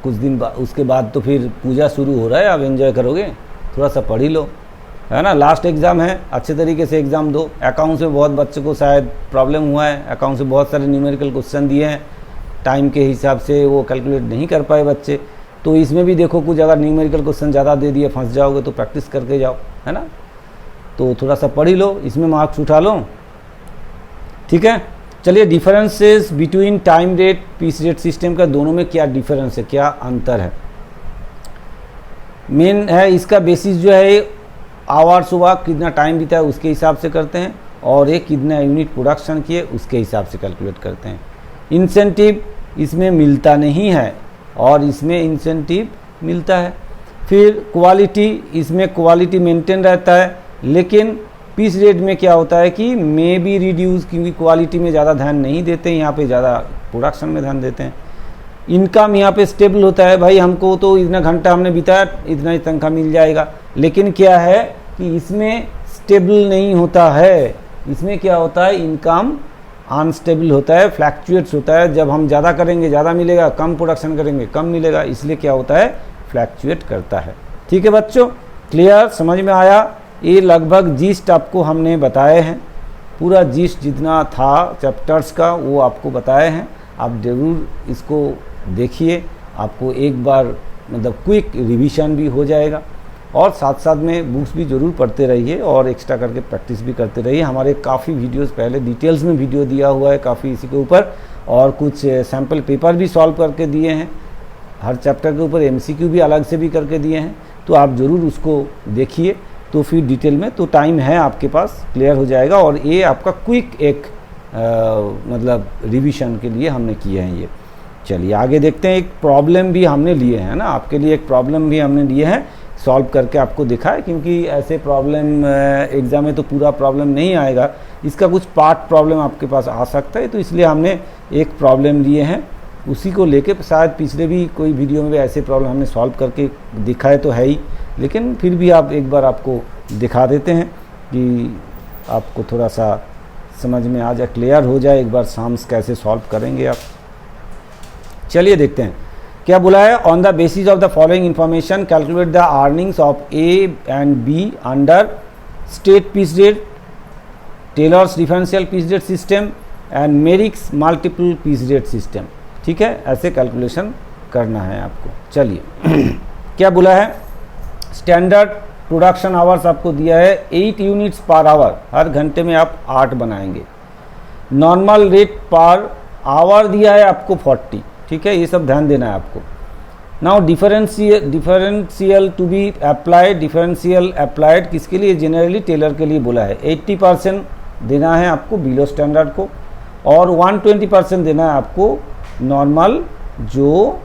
कुछ दिन उसके बाद तो फिर पूजा शुरू हो रहा है, आप एंजॉय करोगे, थोड़ा सा पढ़ ही लो, है ना। लास्ट एग्ज़ाम है, अच्छे तरीके से एग्ज़ाम दो। अकाउंट्स में बहुत बच्चों को शायद प्रॉब्लम हुआ है, अकाउंट्स में बहुत सारे न्यूमेरिकल क्वेश्चन दिए हैं, टाइम के हिसाब से वो कैलकुलेट नहीं कर पाए बच्चे, तो इसमें भी देखो कुछ अगर न्यूमेरिकल क्वेश्चन ज़्यादा दे दिए, फंस जाओगे, तो प्रैक्टिस करके जाओ, है ना। तो थोड़ा सा पढ़ ही लो, इसमें मार्क्स उठा लो। ठीक है, चलिए differences between time rate piece rate system का दोनों में क्या डिफरेंस है, क्या अंतर है। मेन है इसका बेसिस जो है आवर्स हुआ, कितना टाइम बीता है उसके हिसाब से करते हैं, और ये कितना यूनिट प्रोडक्शन किए उसके हिसाब से कैलकुलेट करते हैं। इंसेंटिव इसमें मिलता नहीं है और इसमें इंसेंटिव मिलता है। फिर क्वालिटी, इसमें क्वालिटी मेंटेन रहता है, लेकिन पीस रेट में क्या होता है कि मे बी रिड्यूस, क्योंकि क्वालिटी में ज़्यादा ध्यान नहीं देते, यहाँ पे ज़्यादा प्रोडक्शन में ध्यान देते हैं। इनकम यहाँ पे स्टेबल होता है, भाई हमको तो इतना घंटा हमने बिताया इतना ही तनख्वाह मिल जाएगा, लेकिन क्या है कि इसमें स्टेबल नहीं होता है। इसमें क्या होता है, इनकम अनस्टेबल होता है, फ्लैक्चुएट्स होता है। जब हम ज़्यादा करेंगे ज़्यादा मिलेगा, कम प्रोडक्शन करेंगे कम मिलेगा, इसलिए क्या होता है, फ्लैक्चुएट करता है। ठीक है बच्चों, क्लियर, समझ में आया। ये लगभग जिस्ट आपको हमने बताए हैं, पूरा जिस्ट जितना था चैप्टर्स का वो आपको बताए हैं। आप ज़रूर इसको देखिए, आपको एक बार मतलब क्विक रिवीजन भी हो जाएगा, और साथ साथ में बुक्स भी ज़रूर पढ़ते रहिए और एक्स्ट्रा करके प्रैक्टिस भी करते रहिए। हमारे काफ़ी वीडियोस पहले डिटेल्स में वीडियो दिया हुआ है काफ़ी इसी के ऊपर, और कुछ सैम्पल पेपर भी सॉल्व करके दिए हैं हर चैप्टर के ऊपर, MCQ भी अलग से भी करके दिए हैं, तो आप ज़रूर उसको देखिए तो फिर डिटेल में, तो टाइम है आपके पास, क्लियर हो जाएगा। और ये आपका क्विक एक मतलब रिवीजन के लिए हमने किए हैं ये। चलिए आगे देखते हैं, एक प्रॉब्लम भी हमने लिए हैं ना, आपके लिए एक प्रॉब्लम भी हमने लिए हैं, सॉल्व करके आपको दिखा है, क्योंकि ऐसे प्रॉब्लम एग्ज़ाम में तो पूरा प्रॉब्लम नहीं आएगा, इसका कुछ पार्ट प्रॉब्लम आपके पास आ सकता है, तो इसलिए हमने एक प्रॉब्लम लिए हैं, उसी को लेके शायद पिछले भी कोई वीडियो में भी ऐसे प्रॉब्लम हमने सॉल्व करके दिखाए तो है ही, लेकिन फिर भी आप एक बार आपको दिखा देते हैं कि आपको थोड़ा सा समझ में आ जाए, क्लियर हो जाए, एक बार सम्स कैसे सॉल्व करेंगे आप। चलिए देखते हैं क्या बोला है। On the basis of the following information calculate the earnings of A and B under straight piece rate, Taylor's differential piece rate system and Merrick's multiple piece rate system. ठीक है, ऐसे कैलकुलेशन करना है आपको। चलिए क्या बोला है, स्टैंडर्ड प्रोडक्शन आवर्स आपको दिया है 8 यूनिट्स पर आवर, हर घंटे में आप 8 बनाएंगे। नॉर्मल रेट पर आवर दिया है आपको 40। ठीक है, ये सब ध्यान देना है आपको। Now differential to be applied, differential applied किसके लिए, जनरली टेलर के लिए बोला है। 80% देना है आपको बिलो स्टैंडर्ड को, और 120% देना है आपको नॉर्मल, जो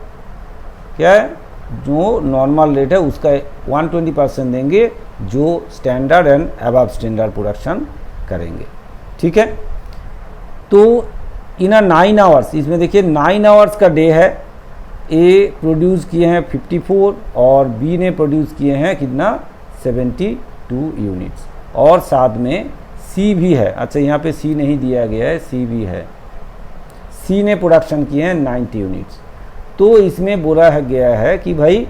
क्या है, जो नॉर्मल रेट है उसका 120% देंगे, जो standard and above standard production करेंगे। ठीक है, तो इन 9 आवर्स, इसमें देखिए 9 आवर्स का डे है, ए प्रोड्यूस किए हैं 54 और बी ने प्रोड्यूस किए हैं कितना, 72 यूनिट्स, और साथ में सी भी है। अच्छा यहाँ पे सी नहीं दिया गया है, सी भी है, सी ने प्रोडक्शन किए हैं 90 यूनिट्स। तो इसमें बोला गया है कि भाई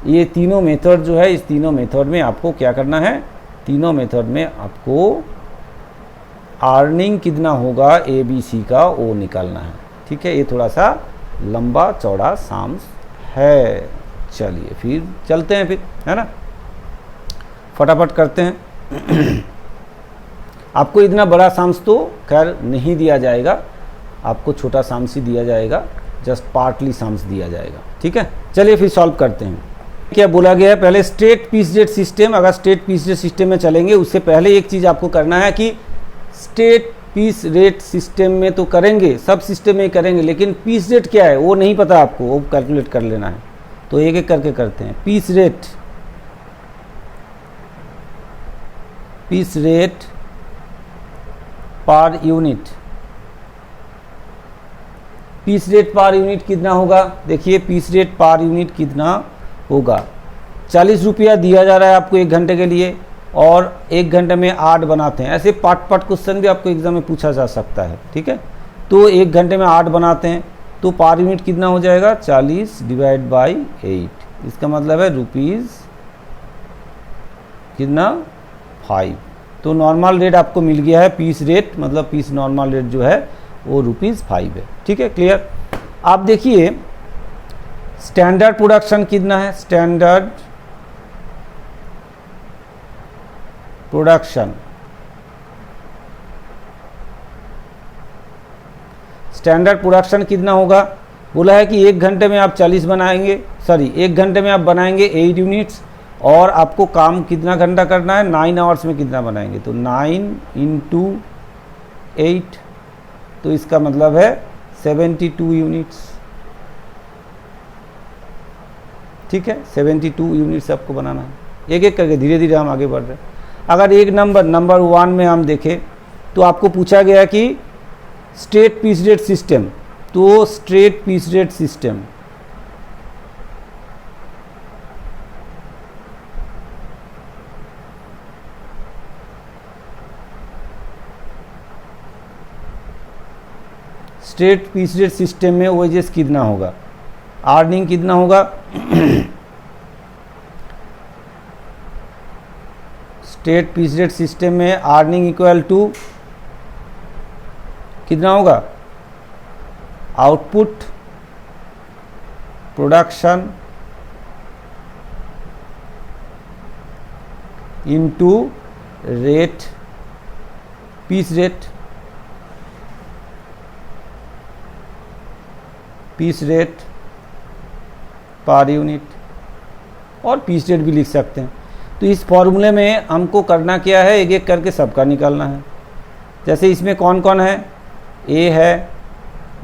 ये तीनों मेथड जो है, इस तीनों मेथड में आपको क्या करना है, तीनों मेथड में आपको अर्निंग कितना होगा ABC का वो निकालना है। ठीक है, ये थोड़ा सा लंबा चौड़ा साम्स है। चलिए फिर चलते हैं, फिर है ना, फटाफट करते हैं। आपको इतना बड़ा साम्स तो खैर नहीं दिया जाएगा, आपको छोटा साम्स ही दिया जाएगा, जस्ट पार्टली साम्स दिया जाएगा। ठीक है, चलिए फिर सॉल्व करते हैं। क्या बोला गया है, पहले स्टेट पीस रेट सिस्टम, अगर स्टेट पीस रेट सिस्टम में चलेंगे उससे पहले एक चीज़ आपको करना है कि स्टेट पीस रेट सिस्टम में तो करेंगे, सब सिस्टम में करेंगे, लेकिन पीस रेट क्या है वो नहीं पता आपको, वो कैलकुलेट कर लेना है। तो एक एक करके करते हैं। Piece rate, piece rate per unit, piece rate per unit कितना होगा, देखिए पीस रेट पर यूनिट कितना होगा, 40 रुपया दिया जा रहा है आपको 1 घंटे के लिए, और 1 घंटे में 8 बनाते हैं। ऐसे पार्ट क्वेश्चन भी आपको एग्जाम में पूछा जा सकता है। ठीक है, तो 1 घंटे में 8 बनाते हैं, तो पर यूनिट कितना हो जाएगा, 40 डिवाइड बाई 8, इसका मतलब है रुपीज़ कितना, 5। तो नॉर्मल रेट आपको मिल गया है, पीस रेट मतलब पीस नॉर्मल रेट जो है वो ₹5 है। ठीक है, क्लियर। आप देखिए स्टैंडर्ड प्रोडक्शन कितना है, स्टैंडर्ड प्रोडक्शन स्टैंडर्ड प्रोडक्शन कितना होगा, बोला है कि 1 घंटे में आप 40 बनाएंगे, सॉरी 1 घंटे में आप बनाएंगे 8 यूनिट्स, और आपको काम कितना घंटा करना है, 9 आवर्स में कितना बनाएंगे, तो 9 इंटू 8, तो इसका मतलब है 72 यूनिट्स। ठीक है, 72 यूनिट्स आपको बनाना है। एक एक करके धीरे धीरे हम आगे बढ़ रहे हैं। अगर एक नंबर 1 में हम देखें तो आपको पूछा गया कि स्ट्रेट पीस रेट सिस्टम, तो straight piece rate system straight piece rate system में वेजेस कितना होगा, अर्निंग कितना होगा स्ट्रेट पीस रेट सिस्टम में अर्निंग इक्वल टू कितना होगा, output production into rate piece rate per unit, और पीस रेट भी लिख सकते हैं। तो इस फॉर्मूले में हमको करना क्या है, एक एक करके सबका निकालना है। जैसे इसमें कौन कौन है, ए है,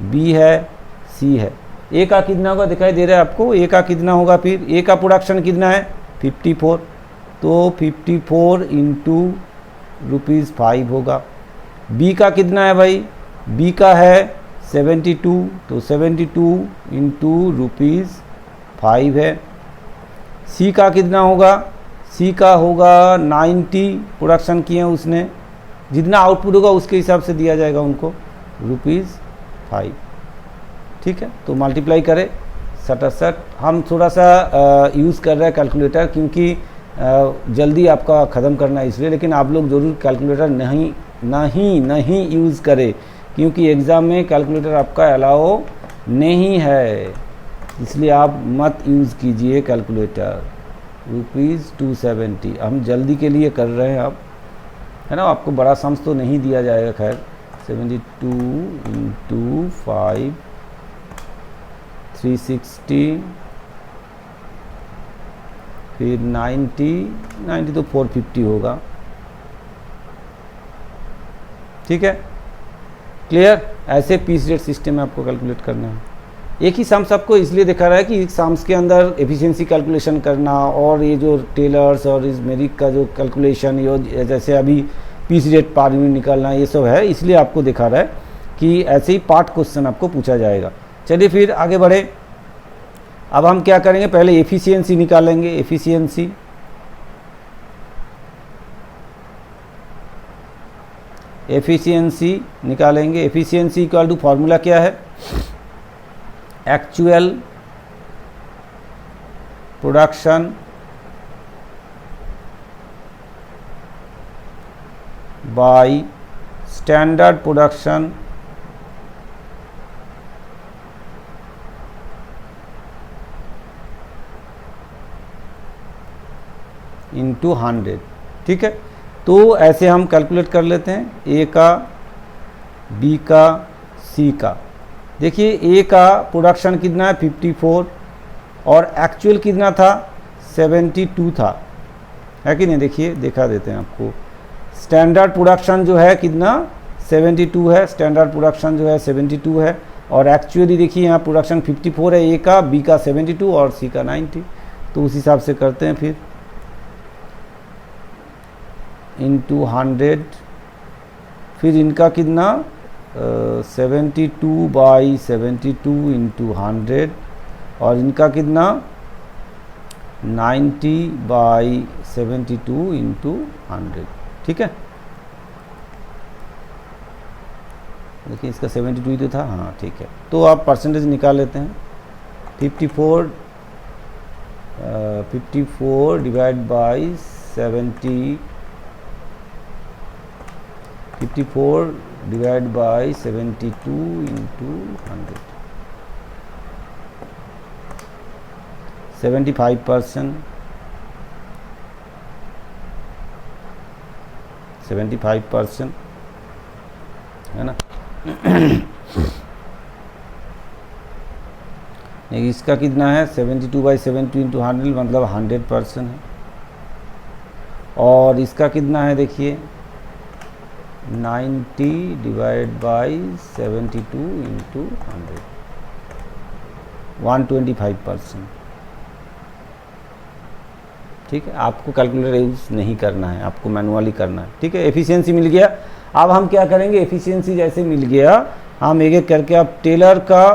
बी है, सी है। ए का कितना होगा दिखाई दे रहा है आपको, ए का कितना होगा, फिर ए का प्रोडक्शन कितना है 54, तो 54 इंटू ₹5 होगा। बी का कितना है भाई, बी का है 72, तो 72 इंटू ₹5 है। सी का कितना होगा, सी का होगा 90, प्रोडक्शन किए हैं उसने, जितना आउटपुट होगा उसके हिसाब से दिया जाएगा उनको ₹5। ठीक है, तो मल्टीप्लाई करें सट। हम थोड़ा सा यूज़ कर रहे हैं कैलकुलेटर, क्योंकि जल्दी आपका ख़त्म करना है इसलिए, लेकिन आप लोग ज़रूर कैलकुलेटर नहीं यूज़ करें, क्योंकि एग्ज़ाम में कैलकुलेटर आपका अलाउ नहीं है, इसलिए आप मत यूज़ कीजिए कैलकुलेटर। ₹270 हम जल्दी के लिए कर रहे हैं, आप है ना, आपको बड़ा सम्स तो नहीं दिया जाएगा। खैर 72 इंटू 5 360, फिर 90 तो 450 होगा। ठीक है, क्लियर। ऐसे पीस रेट सिस्टम में आपको कैलकुलेट करना है। एक ही सम्स आपको इसलिए दिखा रहा है कि सम्स के अंदर एफिशिएंसी कैलकुलेशन करना, और ये जो टेलर्स और इस मेरिक का जो कैलकुलेशन, ये जैसे अभी पीस रेट पर यूनिट निकालना, ये सब है, इसलिए आपको दिखा रहा है कि ऐसे ही पार्ट क्वेश्चन आपको पूछा जाएगा। चलिए फिर आगे बढ़े। अब हम क्या करेंगे, पहले एफिशिएंसी निकालेंगे। एफिशिएंसी निकालेंगे। एफिशिएंसी इक्वल टू फॉर्मूला क्या है, actual production by standard production into 100। ठीक है, तो ऐसे हम कैलकुलेट कर लेते हैं, ए का, बी का, सी का। देखिए ए का प्रोडक्शन कितना है 54, और एक्चुअल कितना था 72 था, है कि नहीं। देखिए दिखा देते हैं आपको, स्टैंडर्ड प्रोडक्शन जो है कितना 72 है, स्टैंडर्ड प्रोडक्शन जो है 72 है, और एक्चुअली देखिए यहाँ प्रोडक्शन 54 है, ए का, बी का 72 और सी का 90। तो उस हिसाब से करते हैं फिर, इंटू 100, फिर इनका कितना 72/72 इंटू 100, और इनका कितना 90/72 इंटू 100। ठीक है, देखिए इसका 72 ही तो था, हाँ ठीक है। तो आप परसेंटेज निकाल लेते हैं, 54 divide by 70, 54 divide by 72 into 100, 75%, 75% है ना। इसका कितना है 72/70 इंटू 100 मतलब 100% है। और इसका कितना है देखिए 90 डिवाइड बाई 72 इंटू 100 125%। ठीक है, आपको कैलकुलेटर यूज़ नहीं करना है, आपको मैनुअली करना है। ठीक है, एफिशिएंसी मिल गया। अब हम क्या करेंगे, एफिशिएंसी जैसे मिल गया हम एक एक करके अब टेलर का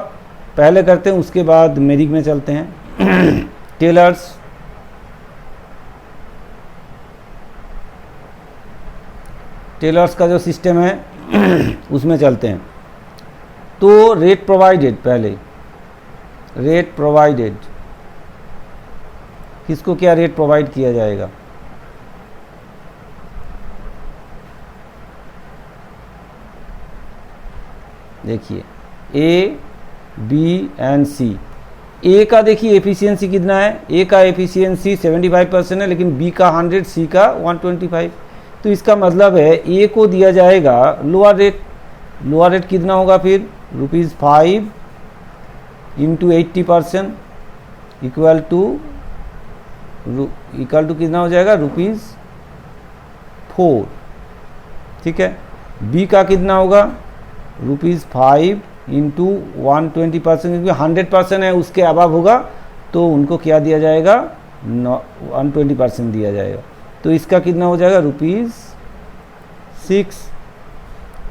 पहले करते हैं, उसके बाद मेरिक में चलते हैं। टेलर्स का जो सिस्टम है उसमें चलते हैं। तो रेट प्रोवाइडेड, पहले रेट प्रोवाइडेड, किसको क्या रेट प्रोवाइड किया जाएगा, देखिए ए बी एंड सी। ए का देखिए एफिशिएंसी कितना है, ए का एफिशिएंसी 75% है, लेकिन बी का 100, सी का 125। तो इसका मतलब है ए को दिया जाएगा लोअर रेट। लोअर रेट कितना होगा फिर ₹5 इंटू 80% इक्वल टू कितना हो जाएगा ₹4। ठीक है, बी का कितना होगा ₹5 इंटू 120%, क्योंकि 100% है उसके अबव होगा तो उनको क्या दिया जाएगा 120% दिया जाएगा। तो इसका कितना हो जाएगा ₹6।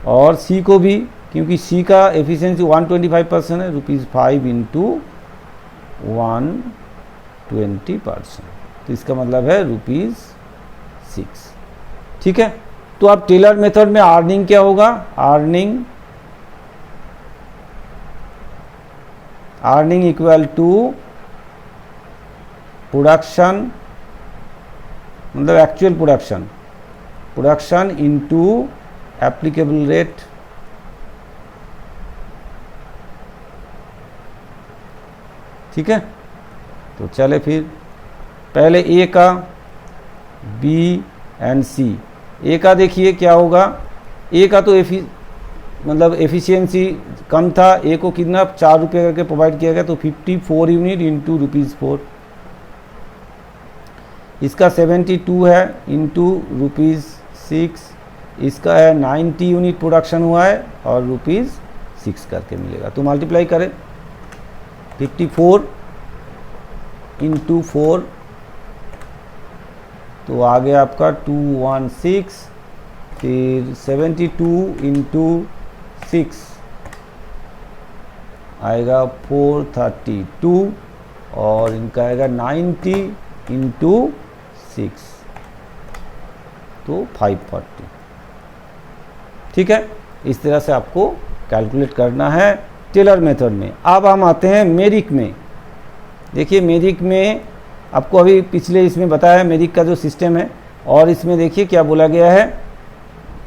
और सी को भी, क्योंकि सी का एफिशिएंसी 125% है, ₹5 इंटू 120%। तो इसका मतलब है ₹6। ठीक है, तो अब टेलर मेथड में अर्निंग क्या होगा, अर्निंग इक्वल टू प्रोडक्शन, मतलब actual production into applicable rate. ठीक है, तो चले फिर पहले ए का, बी एंड सी। ए का देखिए क्या होगा, ए का तो मतलब एफिशिएंसी कम था, ए को कितना ₹4 करके प्रोवाइड किया गया, तो 54 यूनिट इंटू ₹4। इसका 72 है इंटू ₹6। इसका है 90 यूनिट प्रोडक्शन हुआ है और ₹6 करके मिलेगा। तो मल्टीप्लाई करें 54 इंटू 4, तो आ गया आपका 216। फिर 72 इंटू 6 आएगा 432, और इनका आएगा 90 इंटू 6 तो 540। ठीक है, इस तरह से आपको कैलकुलेट करना है टेलर मेथड में। अब हम आते हैं मेरिक में। देखिए मेरिक में आपको अभी पिछले इसमें बताया मेरिक का जो सिस्टम है, और इसमें देखिए क्या बोला गया है,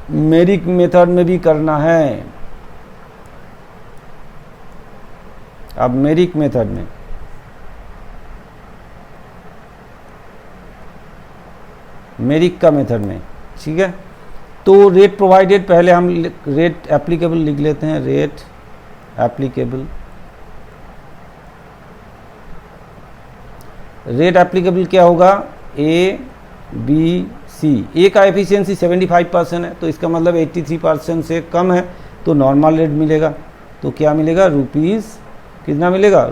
मेरिक मेथड में भी करना है। अब मेरिक मेथड में मेरिक का मेथड में, ठीक है, तो रेट प्रोवाइडेड, पहले हम रेट एप्लीकेबल लिख लेते हैं, रेट एप्लीकेबल। रेट एप्लीकेबल क्या होगा, ए बी सी। ए का एफिशिएंसी 75% है, तो इसका मतलब 83% से कम है, तो नॉर्मल रेट मिलेगा। तो क्या मिलेगा, ₹, कितना मिलेगा,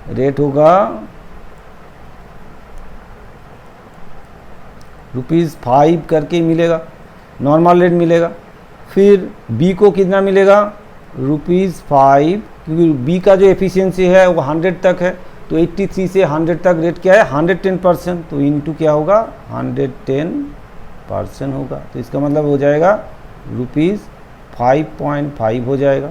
रेट होगा ₹5 करके मिलेगा, नॉर्मल रेट मिलेगा। फिर बी को कितना मिलेगा, ₹5, क्योंकि बी का जो एफिशिएंसी है वो 100 तक है, तो 83 से 100 तक रेट क्या है 110%, तो इनटू क्या होगा 110% होगा। तो इसका मतलब हो जाएगा ₹5.5 हो जाएगा।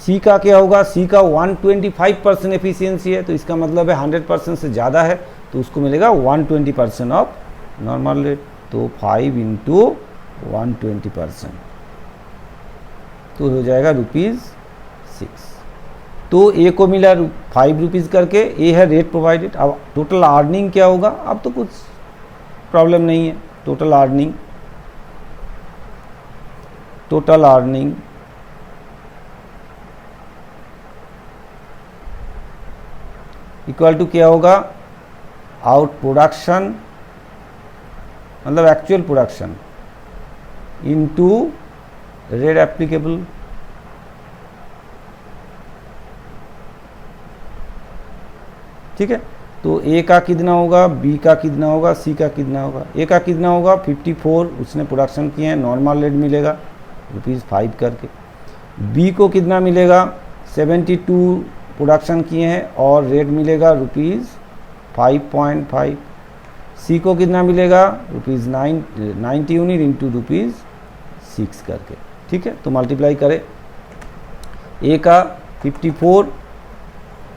सी का क्या होगा, सी का 125% एफिशिएंसी है, तो इसका मतलब है 100% से ज़्यादा है, तो उसको मिलेगा 120% ऑफ नॉर्मल रेट, तो 5 इंटू 120%, तो हो जाएगा ₹6। तो ए को मिला ₹5 करके, ए है रेट प्रोवाइडेड। अब टोटल अर्निंग क्या होगा, अब तो कुछ प्रॉब्लम नहीं है। टोटल अर्निंग इक्वल टू क्या होगा, आउट प्रोडक्शन मतलब actual production into rate applicable. ठीक है, तो ए का कितना होगा, बी का कितना होगा, सी का कितना होगा। ए का कितना होगा 54 उसने प्रोडक्शन किए हैं, नॉर्मल रेट मिलेगा ₹5 करके। बी को कितना मिलेगा 72 प्रोडक्शन किए हैं और रेट मिलेगा ₹5.5। सी को कितना मिलेगा ₹90 यूनिट इंटू ₹6 करके। ठीक है, तो मल्टीप्लाई करें, ए का 54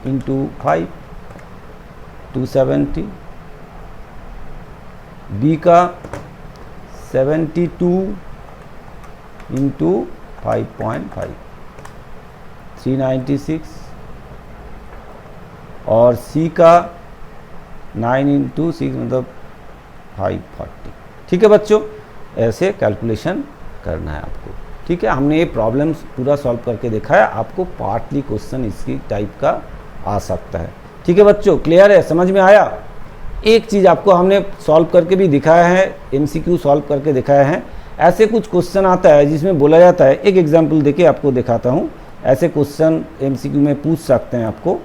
इंटू 5 270, बी का 72 इंटू 5.5 396 और सी का 9 इंटू 6 मतलब 540। ठीक है बच्चों, ऐसे कैलकुलेशन करना है आपको। ठीक है, हमने ये प्रॉब्लम पूरा सॉल्व करके देखा है, आपको पार्टली क्वेश्चन इसी टाइप का आ सकता है। ठीक है बच्चों, क्लियर है, समझ में आया। एक चीज़ आपको हमने सॉल्व करके भी दिखाया है, एमसीक्यू सॉल्व करके दिखाया है। ऐसे कुछ क्वेश्चन आता है जिसमें बोला जाता है, एक एग्जांपल देके आपको दिखाता हूँ। ऐसे क्वेश्चन एमसीक्यू में पूछ सकते हैं आपको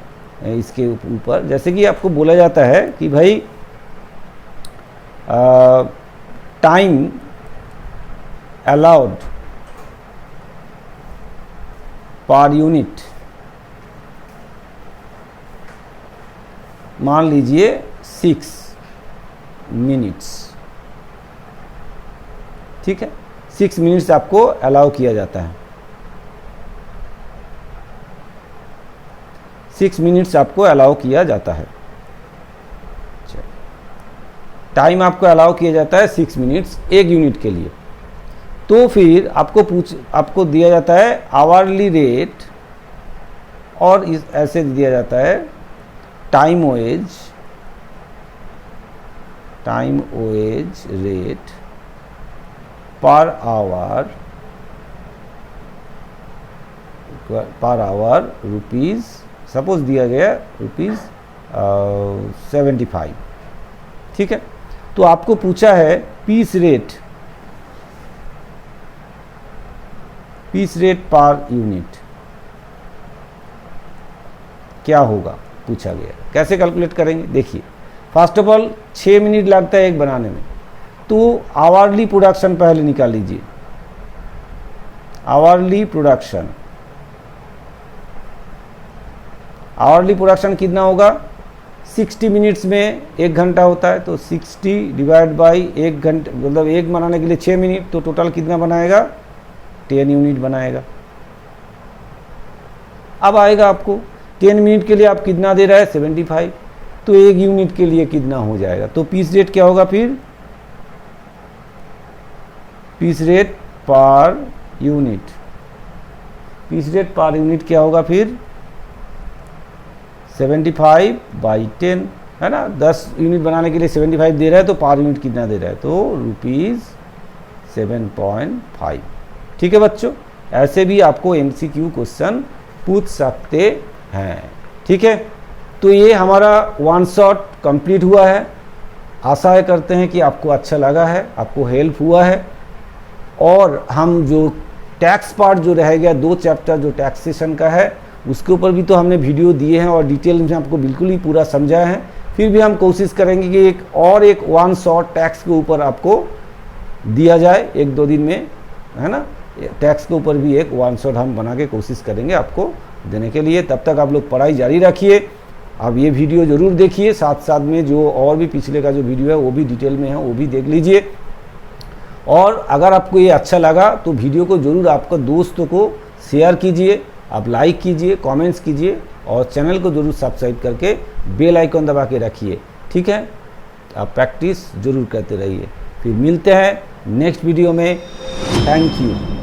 इसके ऊपर, जैसे कि आपको बोला जाता है कि भाई टाइम अलाउड पर यूनिट, मान लीजिए 6 मिनट्स। ठीक है, 6 मिनट्स आपको अलाउ किया जाता है, 6 मिनट्स आपको अलाउ किया जाता है। टाइम आपको अलाउ किया जाता है 6 मिनट्स एक यूनिट के लिए। तो फिर आपको दिया जाता है आवर्ली रेट और ऐसे दिया जाता है टाइम ओएज रेट पर आवर रुपीज़, सपोज दिया गया ₹75। ठीक है, तो आपको पूछा है पीस रेट पर यूनिट क्या होगा, पूछा गया। कैसे कैलकुलेट करेंगे, देखिए फर्स्ट ऑफ ऑल 6 मिनट लगता है एक बनाने में, तो आवर्ली प्रोडक्शन पहले निकाल लीजिए। आवर्ली प्रोडक्शन कितना होगा, 60 मिनट्स में 1 घंटा होता है, तो 60 डिवाइड बाई 1 घंटे मतलब एक बनाने के लिए 6 मिनट, तो टोटल कितना बनाएगा 10 यूनिट बनाएगा। अब आएगा आपको 10 मिनट के लिए आप कितना दे रहा है 75, तो 1 यूनिट के लिए कितना हो जाएगा, तो पीस रेट क्या होगा फिर, पीस रेट पर यूनिट क्या होगा फिर 75/10 है ना, 10 यूनिट बनाने के लिए 75 दे रहा है, तो पर यूनिट कितना दे रहा है, तो ₹7.5। ठीक है बच्चों, ऐसे भी आपको एमसीक्यू क्वेश्चन पूछ सकते हैं। ठीक है, तो ये हमारा 1 शॉट कंप्लीट हुआ है। आशा है करते हैं कि आपको अच्छा लगा है, आपको हेल्प हुआ है। और हम जो टैक्स पार्ट जो रह गया 2 चैप्टर जो टैक्सेशन का है, उसके ऊपर भी तो हमने वीडियो दिए हैं और डिटेल में आपको बिल्कुल ही पूरा समझाया है। फिर भी हम कोशिश करेंगे कि एक 1 शॉट टैक्स के ऊपर आपको दिया जाए 1-2 दिन में, है ना। टैक्स के ऊपर भी एक 1 शॉट हम बना के कोशिश करेंगे आपको देने के लिए। तब तक आप लोग पढ़ाई जारी रखिए। अब ये वीडियो ज़रूर देखिए, साथ साथ में जो और भी पिछले का जो वीडियो है वो भी डिटेल में है, वो भी देख लीजिए। और अगर आपको ये अच्छा लगा तो वीडियो को ज़रूर आपका दोस्तों को शेयर कीजिए, आप लाइक कीजिए, कमेंट्स कीजिए और चैनल को ज़रूर सब्सक्राइब करके बेल आइकन दबा के रखिए। ठीक है, आप प्रैक्टिस ज़रूर करते रहिए। फिर मिलते हैं नेक्स्ट वीडियो में। Thank you.